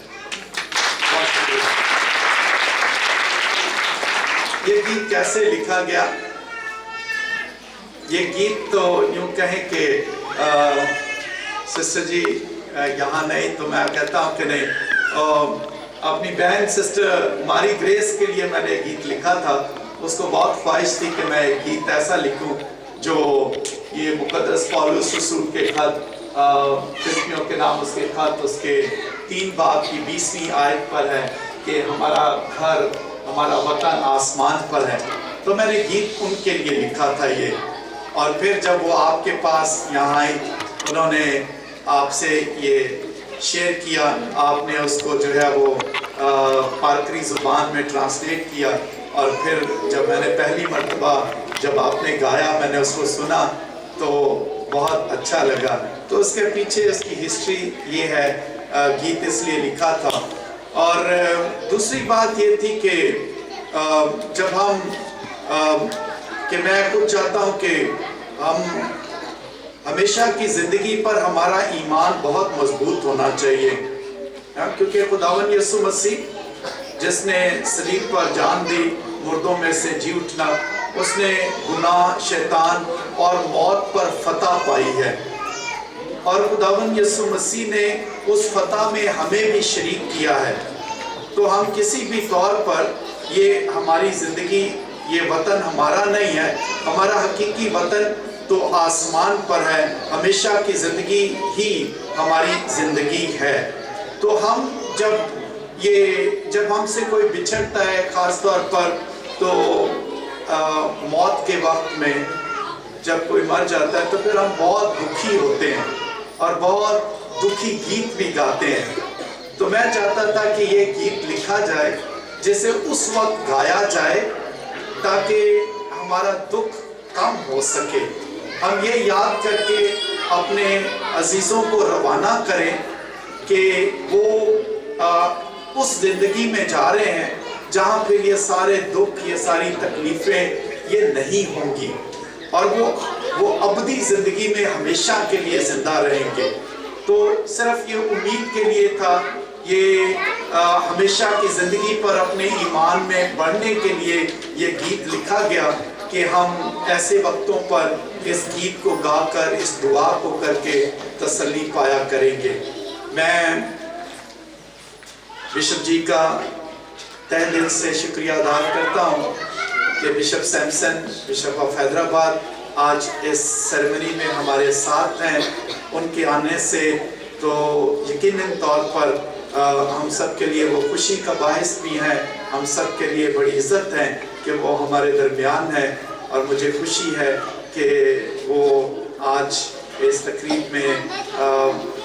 ये गीत कैसे लिखा गया? ये गीत तो यूं कहें कि सिस्टर जी यहाँ नहीं, तो मैं कहता हूँ कि नहीं, अपनी बहन सिस्टर मारी ग्रेस के लिए मैंने गीत लिखा था। उसको बहुत ख्वाहिश थी कि मैं एक गीत ऐसा लिखूं जो ये मुकद्दस पौलुस रसूल के खत, फिलिपियों के नाम उसके खत, उसके 3 बाब की 20वीं आयत पर है कि हमारा घर, हमारा वतन आसमान पर है। तो मैंने गीत उनके लिए लिखा था ये। और फिर जब वो आपके पास यहाँ आई, उन्होंने आपसे ये शेयर किया, आपने उसको जो है वो पारकरी ज़ुबान में ट्रांसलेट किया। और फिर जब मैंने पहली मर्तबा जब आपने गाया, मैंने उसको सुना तो बहुत अच्छा लगा। तो उसके पीछे उसकी हिस्ट्री ये है, गीत इसलिए लिखा था। और दूसरी बात ये थी कि जब हम कि मैं कुछ चाहता हूँ कि हम हमेशा की ज़िंदगी पर हमारा ईमान बहुत मजबूत होना चाहिए, क्योंकि खुदावन यीशु मसीह जिसने सलीब पर जान दी, मुर्दों में से जी उठना, उसने गुनाह, शैतान और मौत पर फतह पाई है। और खुदावन यीशु मसीह ने उस फतह में हमें भी शरीक किया है। तो हम किसी भी तौर पर, ये हमारी ज़िंदगी, ये वतन हमारा नहीं है, हमारा हकीकी वतन तो आसमान पर है। हमेशा की ज़िंदगी ही हमारी ज़िंदगी है। तो हम जब हमसे कोई बिछड़ता है, ख़ास तौर पर तो मौत के वक्त में जब कोई मर जाता है, तो फिर हम बहुत दुखी होते हैं और बहुत दुखी गीत भी गाते हैं। तो मैं चाहता था कि ये गीत लिखा जाए जिसे उस वक्त गाया जाए ताकि हमारा दुख कम हो सके। हम ये याद करके अपने अजीज़ों को रवाना करें कि वो उस ज़िंदगी में जा रहे हैं जहाँ फिर ये सारे दुख, ये सारी तकलीफ़ें ये नहीं होंगी, और वो अबदी ज़िंदगी में हमेशा के लिए ज़िंदा रहेंगे। तो सिर्फ ये उम्मीद के लिए था, ये हमेशा की ज़िंदगी पर अपने ईमान में बढ़ने के लिए ये गीत लिखा गया कि हम ऐसे वक्तों पर इस गीत को गाकर, इस दुआ को करके तसल्ली पाया करेंगे। मैं बिशप जी का तहे दिल से शुक्रिया अदा करता हूँ कि bishop Samson, bishop of Hyderabad, आज इस सेरेमनी में हमारे साथ हैं। उनके आने से तो यकीनन तौर पर हम सब के लिए वो खुशी का बाहिस भी हैं। हम सब के लिए बड़ी इज़्ज़त है कि वो हमारे दरमियान है, और मुझे खुशी है कि वो आज इस तकरीब में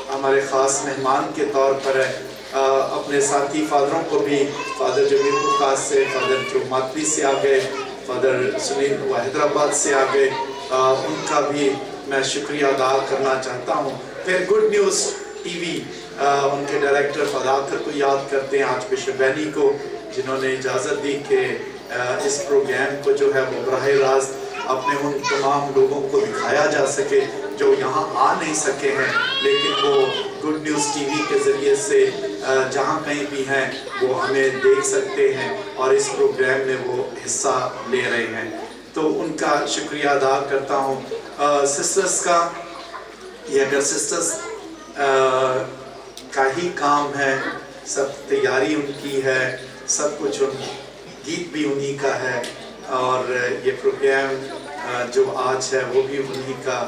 हमारे ख़ास मेहमान के तौर पर है। अपने साथी फादरों को भी, फादर जमीर बुखास से, फादर जो मातली से आ गए, फादर सुनील वो हैदराबाद से आ गए, उनका भी मैं शुक्रिया अदा करना चाहता हूँ। फिर गुड न्यूज़ टीवी उनके डायरेक्टर फादर को याद करते हैं, आज बिशप बैनी को, जिन्होंने इजाज़त दी कि इस प्रोग्राम को जो है वो बराह रास्त अपने उन तमाम लोगों को दिखाया जा सके जो यहाँ आ नहीं सके हैं, लेकिन वो गुड न्यूज़ टीवी के ज़रिए से जहाँ कहीं भी हैं वो हमें देख सकते हैं और इस प्रोग्राम में वो हिस्सा ले रहे हैं। तो उनका शुक्रिया अदा करता हूँ। सिस्टर्स का, ये अगर सिस्टर्स का ही काम है, सब तैयारी उनकी है, सब कुछ गीत भी उन्हीं का है, और ये प्रोग्राम जो आज है वो भी उन्हीं का।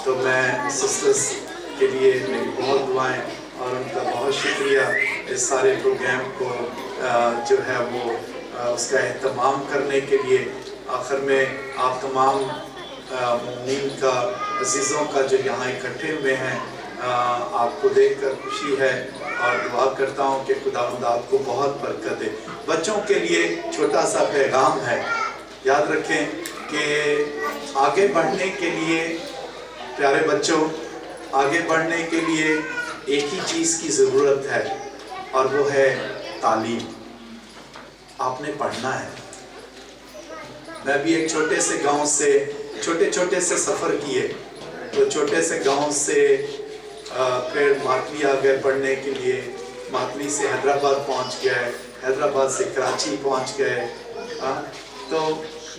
तो मैं सिस्टर्स के लिए मेरी बहुत दुआएं और उनका बहुत शुक्रिया इस सारे प्रोग्राम को जो है वो उसका एहतमाम करने के लिए। आखिर में आप तमाम मुमिनीन का, अजीज़ों का जो यहाँ इकट्ठे हुए हैं, आपको देखकर खुशी है और दुआ करता हूँ कि खुदावंद आपको बहुत बरकत दे। बच्चों के लिए छोटा सा पैगाम है, याद रखें कि आगे बढ़ने के लिए, प्यारे बच्चों, आगे बढ़ने के लिए एक ही चीज़ की ज़रूरत है और वो है तालीम। आपने पढ़ना है। मैं भी एक छोटे से गांव से छोटे से सफ़र किए, तो छोटे से गांव से फिर मातली आ गए पढ़ने के लिए, मातली से हैदराबाद पहुंच गए, हैदराबाद से कराची पहुंच गए। तो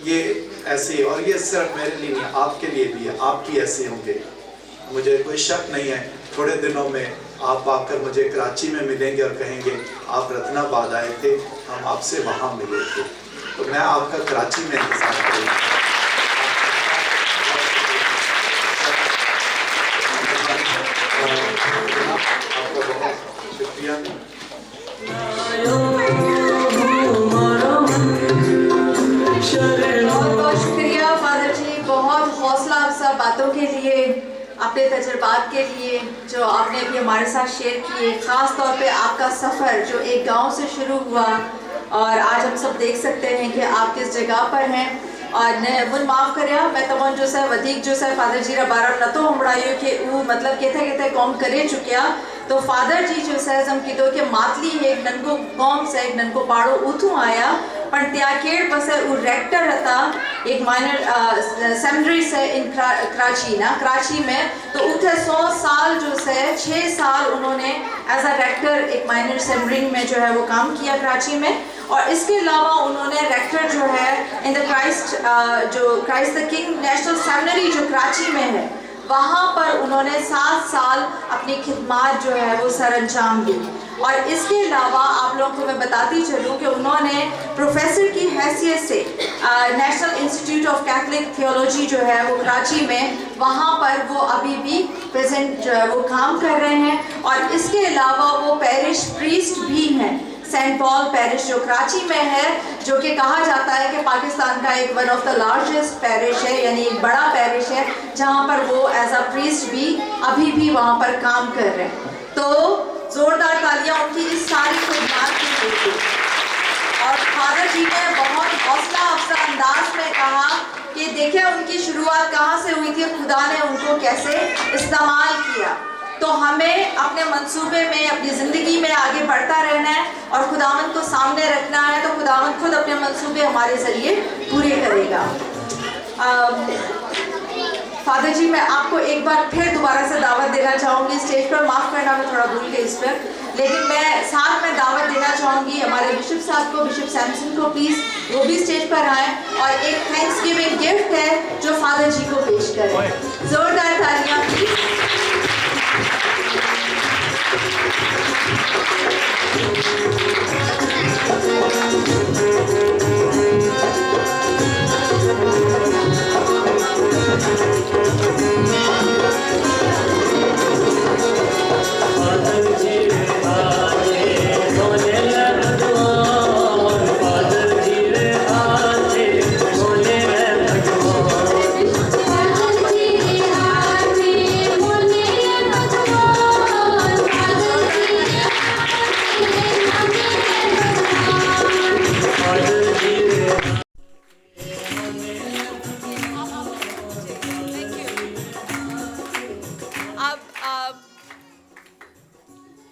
ये ऐसे, और ये सिर्फ मेरे लिए नहीं, आपके लिए भी है, आप भी ऐसे होंगे, मुझे कोई शक नहीं है। थोड़े दिनों में आप आकर मुझे कराची में मिलेंगे और कहेंगे आप रत्नाबाद आए थे, हम आपसे वहाँ मिले थे। तो मैं आपका कराची में इंतज़ार करूँगा। आपका बहुत शुक्रिया। बहुत बहुत शुक्रिया फादर जी, बहुत हौसला अफजा बातों के लिए, अपने तजुर्बात के लिए जो आपने भी हमारे साथ शेयर किए। ख़ास तौर पे आपका सफ़र जो एक गांव से शुरू हुआ और आज हम सब देख सकते हैं कि आप किस जगह पर हैं। और ने मुझे माफ़ करिया, मैं तमाम जो है वधीक जो है फादर जी रा बारा न तो हमड़ायो कि वो मतलब किथे कौम करे चुकिया। तो फादर जी जो है हम कीधो कि मातली एक ननको कौम से एक ननको पाड़ो उथू आया, पण त्या केड़ पसे वो रेक्टर था एक माइनर सेमिनरी से इन कराची में। तो उठे 100 साल जो है 6 साल उन्होंने एज अ रेक्टर एक माइनर सेमिनरी में जो है वो काम किया कराची में। और इसके अलावा उन्होंने रेक्टर जो है in the Christ the king national seminary जो कराची में है, वहाँ पर उन्होंने 7 साल अपनी खिदमत जो है वो सर अंजाम दी। और इसके अलावा आप लोगों को मैं बताती चलूँ कि उन्होंने प्रोफेसर की हैसियत से national institute of Catholic theology जो है वो कराची में, वहाँ पर वो अभी भी प्रेजेंट जो है वो काम कर रहे हैं। और इसके अलावा वो पैरिश प्रीस्ट भी हैं, सेंट पॉल पैरिश जो कराची में है, जो कि कहा जाता है कि पाकिस्तान का एक one of the largest parish है, यानी एक बड़ा पैरिश है, जहाँ पर वो एज अ प्रीस्ट भी अभी भी वहाँ पर काम कर रहे हैं। तो ज़ोरदार तालियां उनकी इस सारी खिदमत के लिए। और फादर जी ने बहुत हौसला अफजा अंदाज में कहा कि देखिए उनकी शुरुआत कहाँ से हुई थी, खुदा ने उनको कैसे इस्तेमाल किया। तो हमें अपने मंसूबे में, अपनी ज़िंदगी में आगे बढ़ता रहना है और खुदावंद को सामने रखना है, तो खुदावंद खुद अपने मंसूबे हमारे ज़रिए पूरे करेगा। फादर जी, मैं आपको एक बार फिर दोबारा से दावत देना चाहूँगी स्टेज पर। माफ़ करना, मैं थोड़ा भूल गई इस पर, लेकिन मैं साथ में दावत देना चाहूँगी हमारे बिशप साहब को, बिशप सैमसन को, प्लीज़ वो भी स्टेज पर आएँ और एक थैंक्स गिविंग गिफ्ट है जो फादर जी को पेश करें। ज़ोरदार तालियाँ प्लीज़।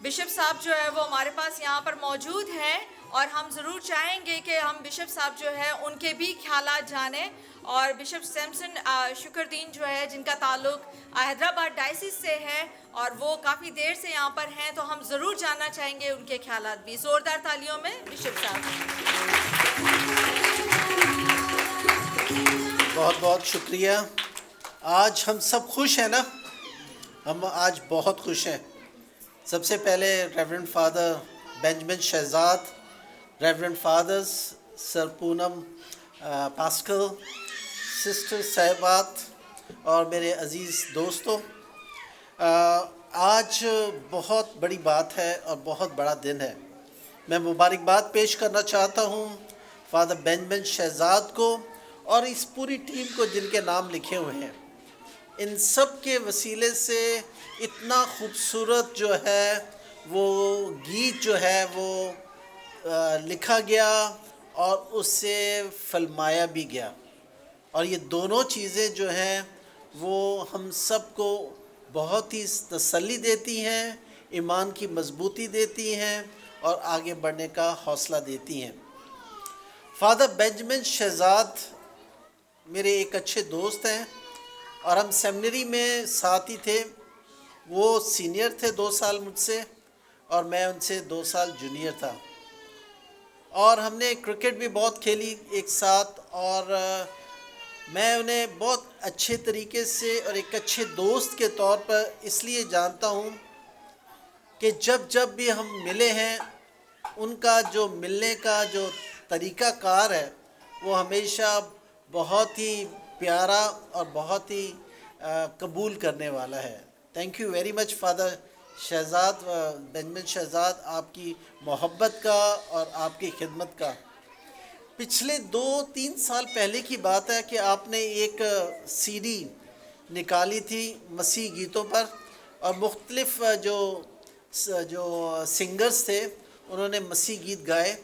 बिशप साहब जो है वो हमारे पास यहाँ पर मौजूद हैं और हम ज़रूर चाहेंगे कि हम बिशप साहब जो है उनके भी ख्यालात जानें। और बिशप सैमसन शुक्रदीन जो है, जिनका ताल्लुक हैदराबाद डायसिस से है और वो काफ़ी देर से यहाँ पर हैं, तो हम ज़रूर जानना चाहेंगे उनके ख्यालात भी। ज़ोरदार तालियों में बिशप साहब। बहुत बहुत शुक्रिया। आज हम सब खुश हैं ना, हम आज बहुत खुश हैं। सबसे पहले reverend father Benjamin Shahzad, reverend fathers sir Poonam Pascal, sister साहिबात और मेरे अज़ीज़ दोस्तों, आज बहुत बड़ी बात है और बहुत बड़ा दिन है। मैं मुबारकबाद पेश करना चाहता हूँ फादर बेंजामिन शहजाद को और इस पूरी टीम को जिनके नाम लिखे हुए हैं। इन सब के वसीले से इतना खूबसूरत जो है वो गीत जो है वो लिखा गया और उससे फिल्माया भी गया, और ये दोनों चीज़ें जो हैं वो हम सबको बहुत ही तसल्ली देती हैं, ईमान की मजबूती देती हैं और आगे बढ़ने का हौसला देती हैं। फादर बेंजामिन शहजाद मेरे एक अच्छे दोस्त हैं और हम सेमिनरी में साथ ही थे। वो सीनियर थे 2 साल मुझसे और मैं उनसे 2 साल जूनियर था, और हमने क्रिकेट भी बहुत खेली एक साथ, और मैं उन्हें बहुत अच्छे तरीके से और एक अच्छे दोस्त के तौर पर इसलिए जानता हूँ कि जब जब भी हम मिले हैं उनका जो मिलने का जो तरीक़ाकार है वो हमेशा बहुत ही प्यारा और बहुत ही कबूल करने वाला है। Thank you very much father Shahzad, Benjamin Shahzad, आपकी मोहब्बत का और आपकी खिदमत का। पिछले 2-3 साल पहले की बात है कि आपने एक सीडी निकाली थी मसीह गीतों पर, और मुख्तलिफ जो सिंगर्स थे उन्होंने मसीह गीत गाए।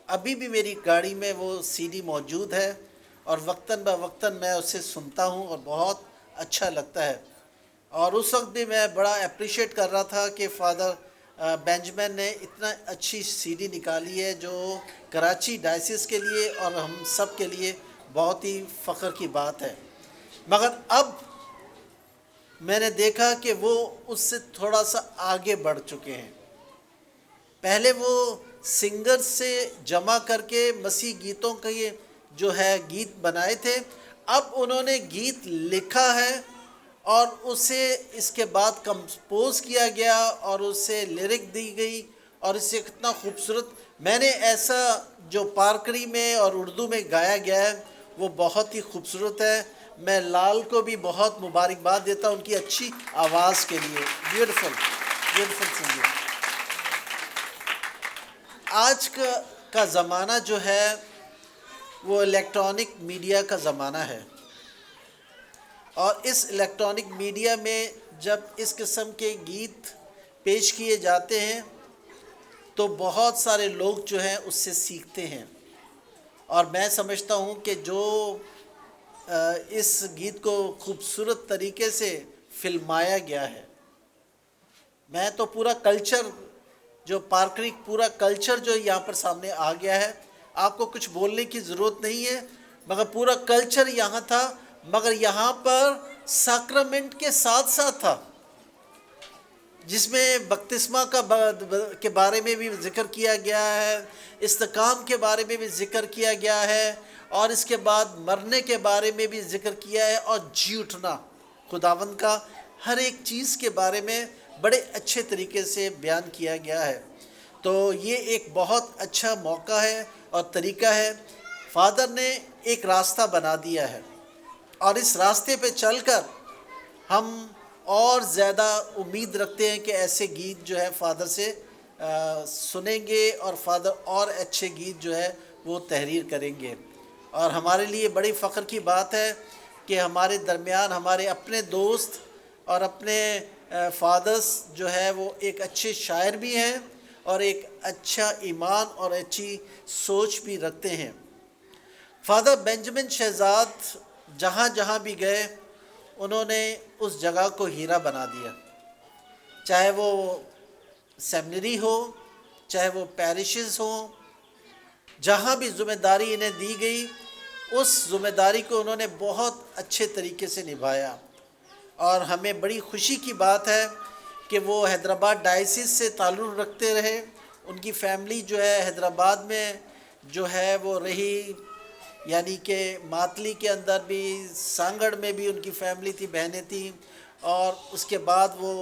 अभी भी मेरी गाड़ी में वो सीडी मौजूद है और वक्तन ब वक्तन मैं उसे सुनता हूँ और बहुत अच्छा लगता है। और उस वक्त भी मैं बड़ा अप्रिशिएट कर रहा था कि फादर बेंजामिन ने इतना अच्छी सीडी निकाली है जो कराची डायसिस के लिए और हम सब के लिए बहुत ही फ़ख्र की बात है। मगर अब मैंने देखा कि वो उससे थोड़ा सा आगे बढ़ चुके हैं। पहले वो सिंगर से जमा करके मसीह गीतों के जो है गीत बनाए थे, अब उन्होंने गीत लिखा है और उसे इसके बाद कंपोज किया गया और उसे लिरिक दी गई, और इसे कितना खूबसूरत, मैंने ऐसा जो पारकरी में और उर्दू में गाया गया है वो बहुत ही खूबसूरत है। मैं लाल को भी बहुत मुबारकबाद देता हूँ उनकी अच्छी आवाज़ के लिए। Beautiful beautiful singing. आज का ज़माना जो है वो इलेक्ट्रॉनिक मीडिया का ज़माना है, और इस इलेक्ट्रॉनिक मीडिया में जब इस किस्म के गीत पेश किए जाते हैं तो बहुत सारे लोग जो हैं उससे सीखते हैं, और मैं समझता हूँ कि जो इस गीत को खूबसूरत तरीके से फिल्माया गया है, मैं तो पूरा कल्चर जो पारकरिक पूरा कल्चर जो यहाँ पर सामने आ गया है, आपको कुछ बोलने की ज़रूरत नहीं है, मगर पूरा कल्चर यहाँ था, मगर यहाँ पर सैक्रामेंट के साथ साथ था जिसमें बपतिस्मा के बारे में भी जिक्र किया गया है, इस्तिकाम के बारे में भी जिक्र किया गया है, और इसके बाद मरने के बारे में भी जिक्र किया है, और जी उठना खुदावंद का हर एक चीज़ के बारे में बड़े अच्छे तरीके से बयान किया गया है। तो ये एक बहुत अच्छा मौका है और तरीका है। फादर ने एक रास्ता बना दिया है और इस रास्ते पे चलकर हम और ज़्यादा उम्मीद रखते हैं कि ऐसे गीत जो है फादर से सुनेंगे और फादर और अच्छे गीत जो है वो तहरीर करेंगे। और हमारे लिए बड़ी फ़ख्र की बात है कि हमारे दरमियान हमारे अपने दोस्त और अपने फादर्स जो है वो एक अच्छे शायर भी हैं और एक अच्छा ईमान और अच्छी सोच भी रखते हैं। फादर बेंजामिन शहजाद जहाँ जहाँ भी गए उन्होंने उस जगह को हीरा बना दिया, चाहे वो सेमिनरी हो, चाहे वो पैरिशेस हो, जहाँ भी ज़िम्मेदारी इन्हें दी गई उस ज़िम्मेदारी को उन्होंने बहुत अच्छे तरीके से निभाया। और हमें बड़ी खुशी की बात है कि वो हैदराबाद डायसिस से ताल्लुक़ रखते रहे। उनकी फ़ैमिली जो है हैदराबाद में जो है वो रही, यानी कि मातली के अंदर भी, सांगड़ में भी उनकी फ़ैमिली थी, बहनें थी, और उसके बाद वो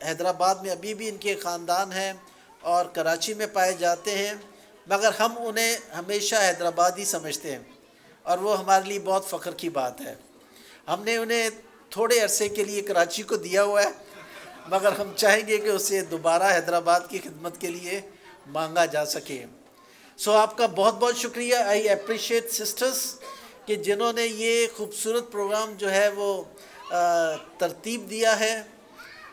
हैदराबाद में अभी भी इनके ख़ानदान हैं और कराची में पाए जाते हैं, मगर हम उन्हें हमेशा हैदराबादी समझते हैं और वो हमारे लिए बहुत फ़ख्र की बात है। हमने उन्हें थोड़े अरसे के लिए कराची को दिया हुआ है, मगर हम चाहेंगे कि उसे दोबारा हैदराबाद की खिदमत के लिए मांगा जा सके। सो आपका बहुत बहुत शुक्रिया। आई अप्रिशिएट सिस्टर्स कि जिन्होंने ये खूबसूरत प्रोग्राम जो है वो तरतीब दिया है,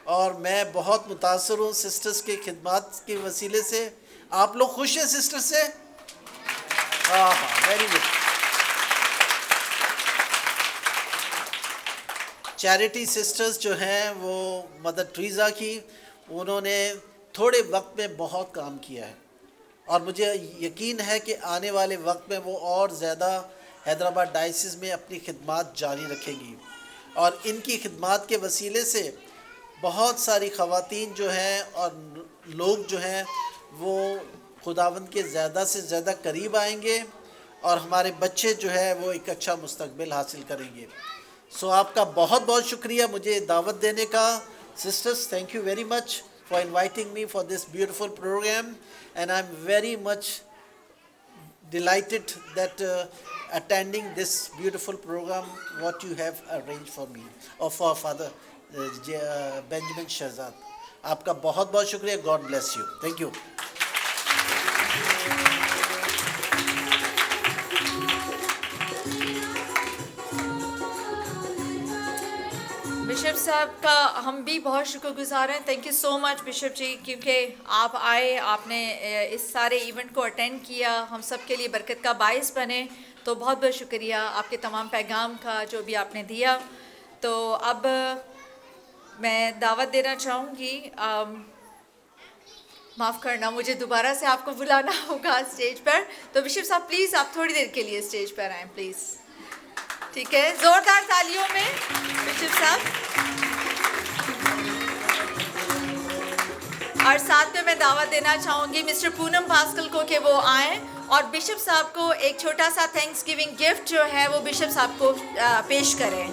और मैं बहुत मुतासर हूँ सिस्टर्स के खिदमत के वसीले से। आप लोग खुश हैं सिस्टर से? हाँ, वेरी गुड। चैरिटी सिस्टर्स जो हैं वो मदर टेरेसा की, उन्होंने थोड़े वक्त में बहुत काम किया है और मुझे यकीन है कि आने वाले वक्त में वो और ज़्यादा हैदराबाद डायसिस में अपनी खिदमत जारी रखेंगी और इनकी खिदमत के वसीले से बहुत सारी ख़वातीन जो हैं और लोग जो हैं वो खुदावंद के ज़्यादा से ज़्यादा करीब आएंगे और हमारे बच्चे जो है वो एक अच्छा मुस्तकबिल हासिल करेंगे। सो आपका बहुत बहुत शुक्रिया मुझे दावत देने का। Sisters, thank you very much for inviting me for this beautiful program, and I'm very much delighted that attending this beautiful program what you have arranged for me or for Father Benjamin Shehzad. आपका बहुत बहुत शुक्रिया। God bless you. Thank you. Bishop साहब का हम भी बहुत शुक्रगुजार हैं। Thank you so much bishop ji, क्योंकि आप आए, आपने इस सारे इवेंट को अटेंड किया, हम सब के लिए बरकत का बाइस बने। तो बहुत बहुत शुक्रिया आपके तमाम पैगाम का जो भी आपने दिया। तो अब मैं दावत देना चाहूँगी, माफ़ करना मुझे दोबारा से आपको बुलाना होगा स्टेज पर। तो बिशप साहब प्लीज़ आप थोड़ी देर के लिए स्टेज पर आएँ प्लीज़। ठीक है, जोरदार तालियों में बिशप साहब। और साथ में मैं दावत देना चाहूँगी मिस्टर पूनम पास्कल को कि वो आएँ और बिशप साहब को एक छोटा सा थैंक्स गिविंग गिफ्ट जो है वो बिशप साहब को पेश करें।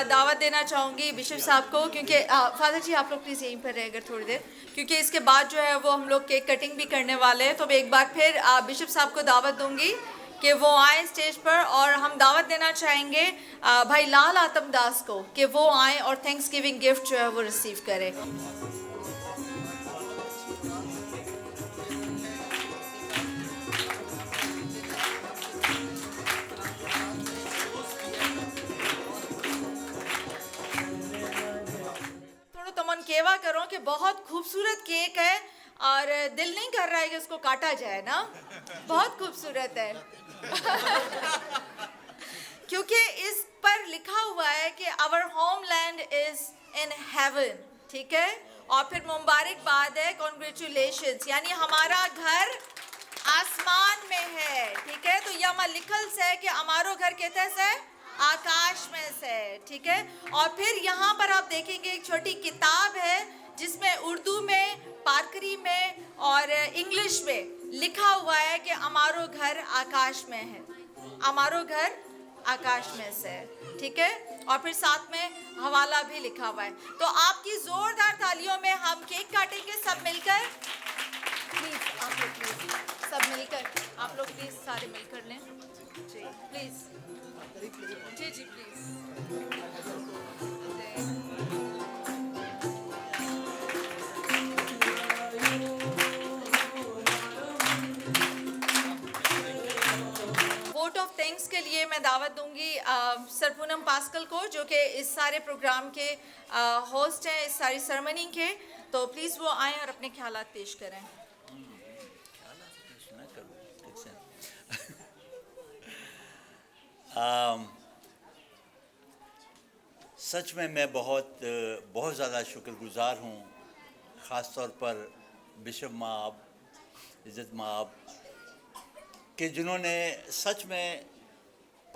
दावत देना चाहूँगी बिशप साहब को, क्योंकि फादर जी आप लोग प्लीज़ यहीं पर रहे अगर थोड़ी देर, क्योंकि इसके बाद जो है वो हम लोग केक कटिंग भी करने वाले हैं। तो मैं एक बार फिर बिशप साहब को दावत दूंगी कि वो आए स्टेज पर और हम दावत देना चाहेंगे भाई लाल आतम दास को कि वो आए और थैंक्स गिविंग गिफ्ट जो है वो रिसीव करें। केवा करो कि बहुत खूबसूरत केक है और दिल नहीं कर रहा है कि उसको काटा जाए ना, बहुत खूबसूरत है क्योंकि इस पर लिखा हुआ है कि our homeland is in heaven. ठीक है, और फिर मुबारकबाद है, कॉन्ग्रेचुलेशंस, यानी हमारा घर आसमान में है। ठीक है, तो यहाँ लिखल से कि हमारो घर कहते से आकाश में से। ठीक है, और फिर यहाँ पर आप देखेंगे एक छोटी किताब है जिसमें उर्दू में, पारकरी में और इंग्लिश में लिखा हुआ है कि हमारो घर आकाश में है, हमारो घर आकाश में से। ठीक है, और फिर साथ में हवाला भी लिखा हुआ है। तो आपकी जोरदार तालियों में हम केक काटेंगे सब मिलकर। प्लीज आप लोग प्लीज सब मिलकर, आप लोग प्लीज सारे मिलकर लें जी, प्लीज जी जी प्लीज। वोट ऑफ थैंक्स के लिए मैं दावत दूंगी सर पूनम पास्कल को, जो कि इस सारे प्रोग्राम के होस्ट हैं, इस सारी सेरेमनी के। तो प्लीज़ वो आएँ और अपने ख्यालात पेश करें। सच में मैं बहुत ज़्यादा शुक्रगुजार हूँ, ख़ास तौर पर बिशप माब, इज़्ज़त माब के, जिन्होंने सच में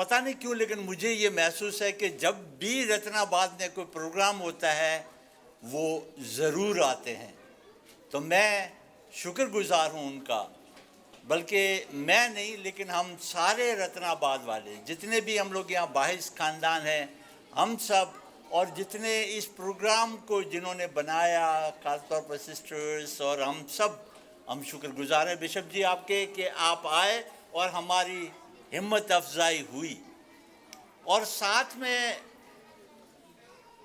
पता नहीं क्यों लेकिन मुझे ये महसूस है कि जब भी रत्नाबाद में कोई प्रोग्राम होता है वो ज़रूर आते हैं। तो मैं शुक्रगुजार हूँ उनका, बल्कि मैं नहीं लेकिन हम सारे रत्नाबाद वाले जितने भी हम लोग यहाँ बाहिस ख़ानदान हैं, हम सब और जितने इस प्रोग्राम को जिन्होंने बनाया, ख़ासतौर पर सिस्टर्स और हम सब, हम शुक्रगुजार हैं बिशप जी आपके कि आप आए और हमारी हिम्मत अफजाई हुई। और साथ में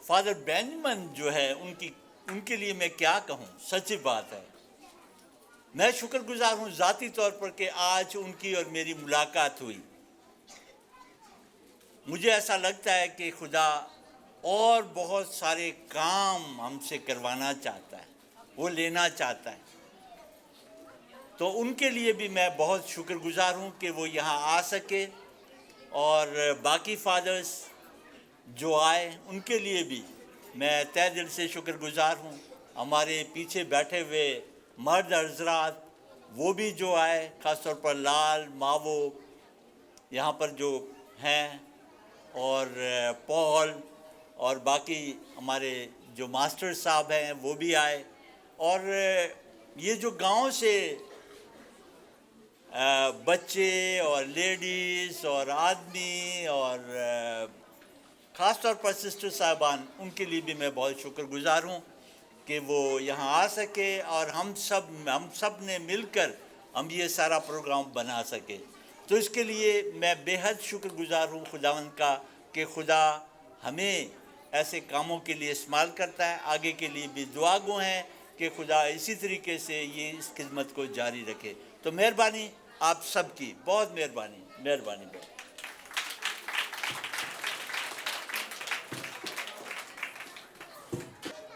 फादर बेंजामिन जो है उनके लिए मैं क्या कहूँ, सच्ची बात है। मैं शुक्रगुजार हूँ ज़ाती तौर पर कि आज उनकी और मेरी मुलाकात हुई। मुझे ऐसा लगता है कि खुदा और बहुत सारे काम हमसे करवाना चाहता है, वो लेना चाहता है। तो उनके लिए भी मैं बहुत शुक्रगुजार हूँ कि वो यहाँ आ सके, और बाकी फादर्स जो आए उनके लिए भी मैं तहे दिल से शुक्रगुजार हूँ। हमारे पीछे बैठे हुए मर्द हजरात वो भी जो आए, ख़ास तौर पर लाल मावो यहाँ पर जो हैं, और पॉल और बाकी हमारे जो मास्टर साहब हैं वो भी आए, और ये जो गांव से बच्चे और लेडीज़ और आदमी और ख़ास तौर पर सिस्टर साहबान, उनके लिए भी मैं बहुत शुक्रगुजार हूँ कि वो यहाँ आ सके और हम सब ने मिलकर हम ये सारा प्रोग्राम बना सके। तो इसके लिए मैं बेहद शुक्रगुजार हूँ खुदावंद का कि खुदा हमें ऐसे कामों के लिए इस्तेमाल करता है। आगे के लिए भी दुआ गो हैं कि खुदा इसी तरीके से ये इस खिदमत को जारी रखे। तो मेहरबानी आप सबकी, बहुत मेहरबानी।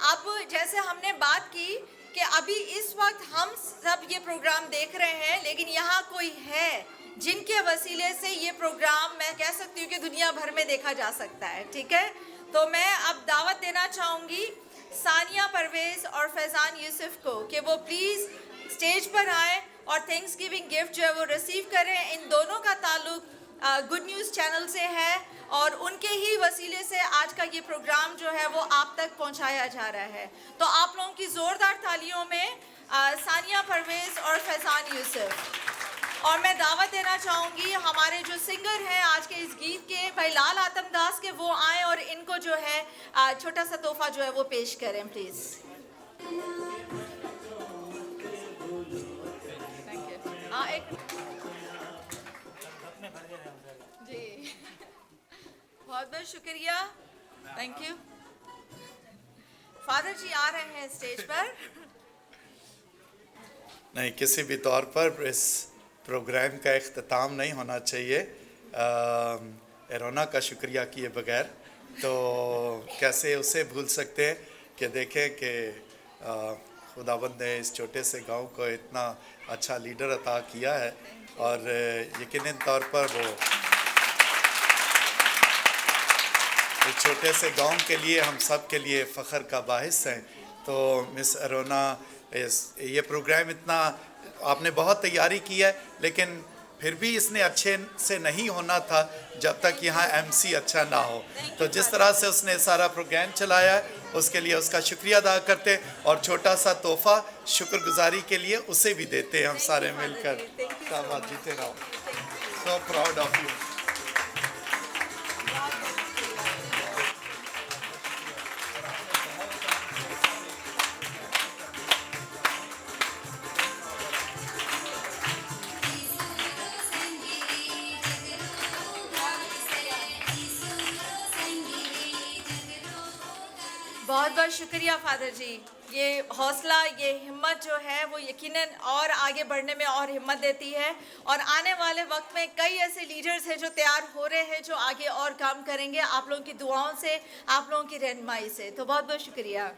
अब जैसे हमने बात की कि अभी इस वक्त हम सब ये प्रोग्राम देख रहे हैं, लेकिन यहाँ कोई है जिनके वसीले से ये प्रोग्राम मैं कह सकती हूँ कि दुनिया भर में देखा जा सकता है। ठीक है, तो मैं अब दावत देना चाहूँगी सानिया परवेज़ और फैज़ान यूसुफ को कि वो प्लीज़ स्टेज पर आए और थैंक्स गिविंग गिफ्ट जो है वो रिसीव करें। इन दोनों का ताल्लुक गुड न्यूज़ चैनल से है और उनके ही वसीले से आज का ये प्रोग्राम जो है वो आप तक पहुंचाया जा रहा है। तो आप लोगों की ज़ोरदार तालियों में सानिया परवेज़ और फैज़ान यूसुफ। और मैं दावत देना चाहूँगी हमारे जो सिंगर हैं आज के इस गीत के, भाई लाल आतमदास के, वो आएँ और इनको जो है छोटा सा तोहफा जो है वो पेश करें प्लीज़। जी बहुत बहुत शुक्रिया, थैंक यू। फादर जी आ रहे हैं स्टेज पर। नहीं, किसी भी तौर पर इस प्रोग्राम का इख्तिताम नहीं होना चाहिए एरोना का शुक्रिया किए बगैर। तो कैसे उसे भूल सकते हैं कि देखें कि खुदावंद ने इस छोटे से गांव को इतना अच्छा लीडर अता किया है, और यकीनन तौर पर वो इस छोटे से गांव के लिए हम सब के लिए फ़ख्र का बाहिस हैं। तो मिस एरोना, ये प्रोग्राम इतना आपने बहुत तैयारी की है, लेकिन फिर भी इसने अच्छे से नहीं होना था जब तक यहाँ एमसी अच्छा ना हो। तो जिस तरह से उसने सारा प्रोग्राम चलाया है उसके लिए उसका शुक्रिया अदा करते, और छोटा सा तोहफा शुक्रगुजारी के लिए उसे भी देते हैं हम सारे मिलकर। शाबाश, जीते रहो। So proud of you. बहुत बहुत शुक्रिया फादर जी। ये हौसला, ये हिम्मत जो है वो यकीनन और आगे बढ़ने में और हिम्मत देती है, और आने वाले वक्त में कई ऐसे लीडर्स हैं जो तैयार हो रहे हैं जो आगे और काम करेंगे आप लोगों की दुआओं से, आप लोगों की रहनुमाई से। तो बहुत बहुत शुक्रिया।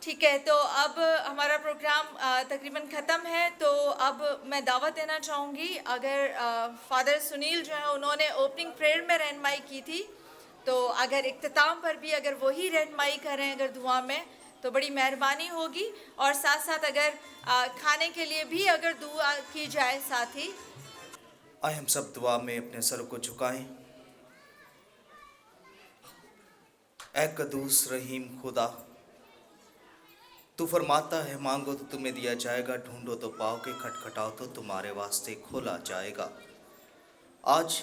ठीक है, तो अब हमारा प्रोग्राम तकरीबन ख़त्म है। तो अब मैं दावत देना चाहूँगी, अगर फादर सुनील जो है उन्होंने ओपनिंग प्रेयर में रहनुमाई की थी, तो अगर इख्तिताम पर भी अगर वही रहनुमाई करें अगर दुआ में, तो बड़ी मेहरबानी होगी। और साथ साथ अगर खाने के लिए भी अगर दुआ की जाए साथ ही। आए हम सब दुआ में अपने सर को झुकाएं। ऐ कदूस रहीम खुदा, तू फरमाता है मांगो तो तुम्हें दिया जाएगा, ढूंढो तो पाओगे, खटखटाओ तो तुम्हारे वास्ते खोला जाएगा। आज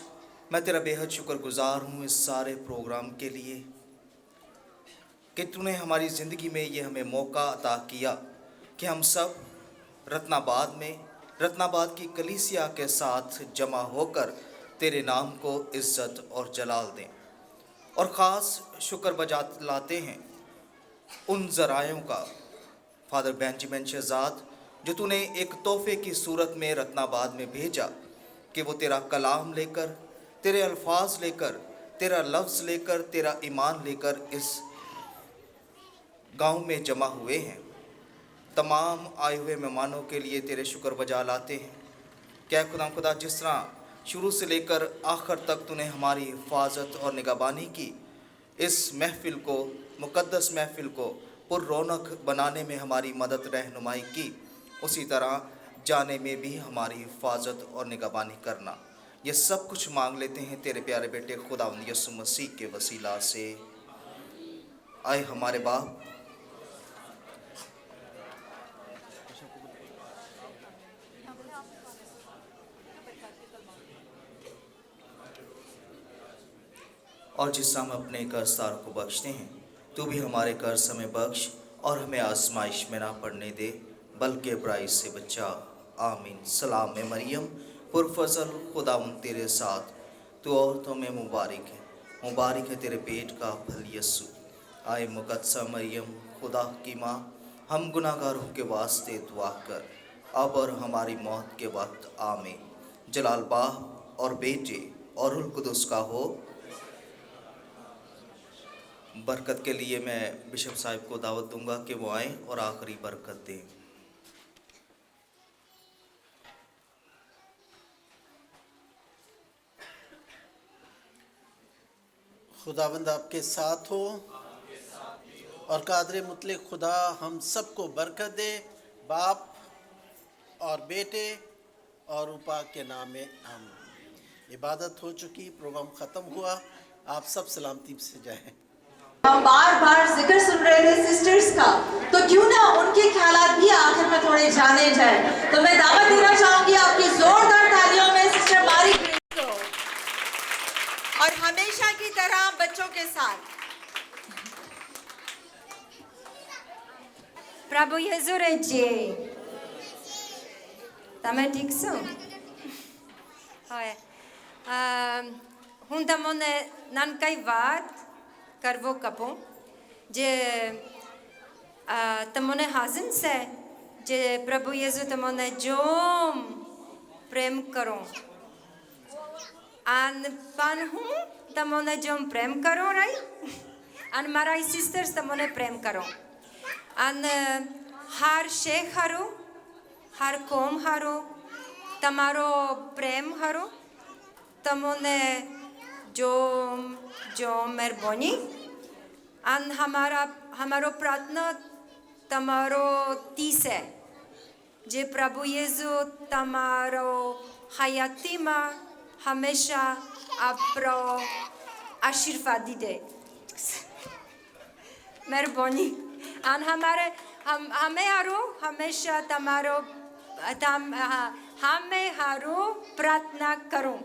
मैं तेरा बेहद शुक्रगुजार हूँ इस सारे प्रोग्राम के लिए कि तूने हमारी ज़िंदगी में ये हमें मौका अता किया कि हम सब रत्नाबाद की कलीसिया के साथ जमा होकर तेरे नाम को इज़्ज़त और जलाल दें। और ख़ास शुक्र बजा लाते हैं उन ज़रायों का, फादर बेंजामिन शहजाद, जो तूने एक तोहफे की सूरत में रत्नाबाद में भेजा कि वो तेरा कलाम लेकर, तेरे अल्फाज लेकर, तेरा लफ्ज़ लेकर, तेरा ईमान लेकर इस गांव में जमा हुए हैं। तमाम आए हुए मेहमानों के लिए तेरे शुक्र बजा लाते हैं। क्या खुदा जिस तरह शुरू से लेकर आखिर तक तूने हमारी हिफाजत और निगहबानी की, इस महफ़िल को, मुक़द्दस महफ़िल को पुर रौनक बनाने में हमारी मदद रहनुमाई की, उसी तरह जाने में भी हमारी हिफाजत और निगहबानी करना। ये सब कुछ मांग लेते हैं तेरे प्यारे बेटे खुदावंद यीशु मसीह के वसीला से। आए हमारे बाप, और जिस हम अपने कर्जदार को बख्शते हैं, तू भी हमारे कर्ज हमें बख्श और हमें आजमाइश में ना पड़ने दे, बल्कि बुराई से बचा। आमीन। सलाम में मरियम, पुरफजल, खुदावंद तेरे साथ, तू औरतों में मुबारक है तेरे पेट का फल यीशु। आए मुकद्दसा मरियम, खुदा की माँ, हम गुनाहगारों के वास्ते दुआ कर, अब और हमारी मौत के वक्त। आमीन। जलाल बाप और बेटे और रूह कुदुस का हो। बरकत के लिए मैं बिशप साहब को दावत दूंगा कि वो आएँ और आखिरी बरकत दें। खुदावंद आपके साथ हो और कादर मुतलक खुदा हम सबको बरकत दे, बाप और बेटे और उपा के नाम में आमीन। इबादत हो चुकी, प्रोग्राम ख़त्म हुआ, आप सब सलामती से जाएं। हम बार बार जिक्र सुन रहे थे सिस्टर्स का, तो क्यों ना उनके ख्यालात भी आखिर में थोड़े जाने जाए। तो मैं दावत देना चाहूंगी आपकी जोरदार तालियों में सिस्टर मारी को, और हमेशा की तरह बच्चों के साथ। प्रभु यीशु रे जी, તમે ઠીક છો? હવે હું તમને નાનકડી વાત કરવો કપું જે તમને હાજન છે, જે પ્રભુ યેસુ તમને જોમ પ્રેમ કરો આન પણ હું તમને જોમ પ્રેમ કરો રાઈ અને મારા સિસ્ટર્સ તમને પ્રેમ કરો અને હાર શેખ હારો हर कोम हारो तमारो प्रेम हारो तमोने जो जो मेहरबानी अन हमारो प्रार्थना तमारो तीस है जे प्रभु यीशु तमारो हयाती में हमेशा आपरो आशीर्वाद दे मेहरबानी अन हमें हारो हमेशा तमारो हमें हारो प्रार्थना करूं।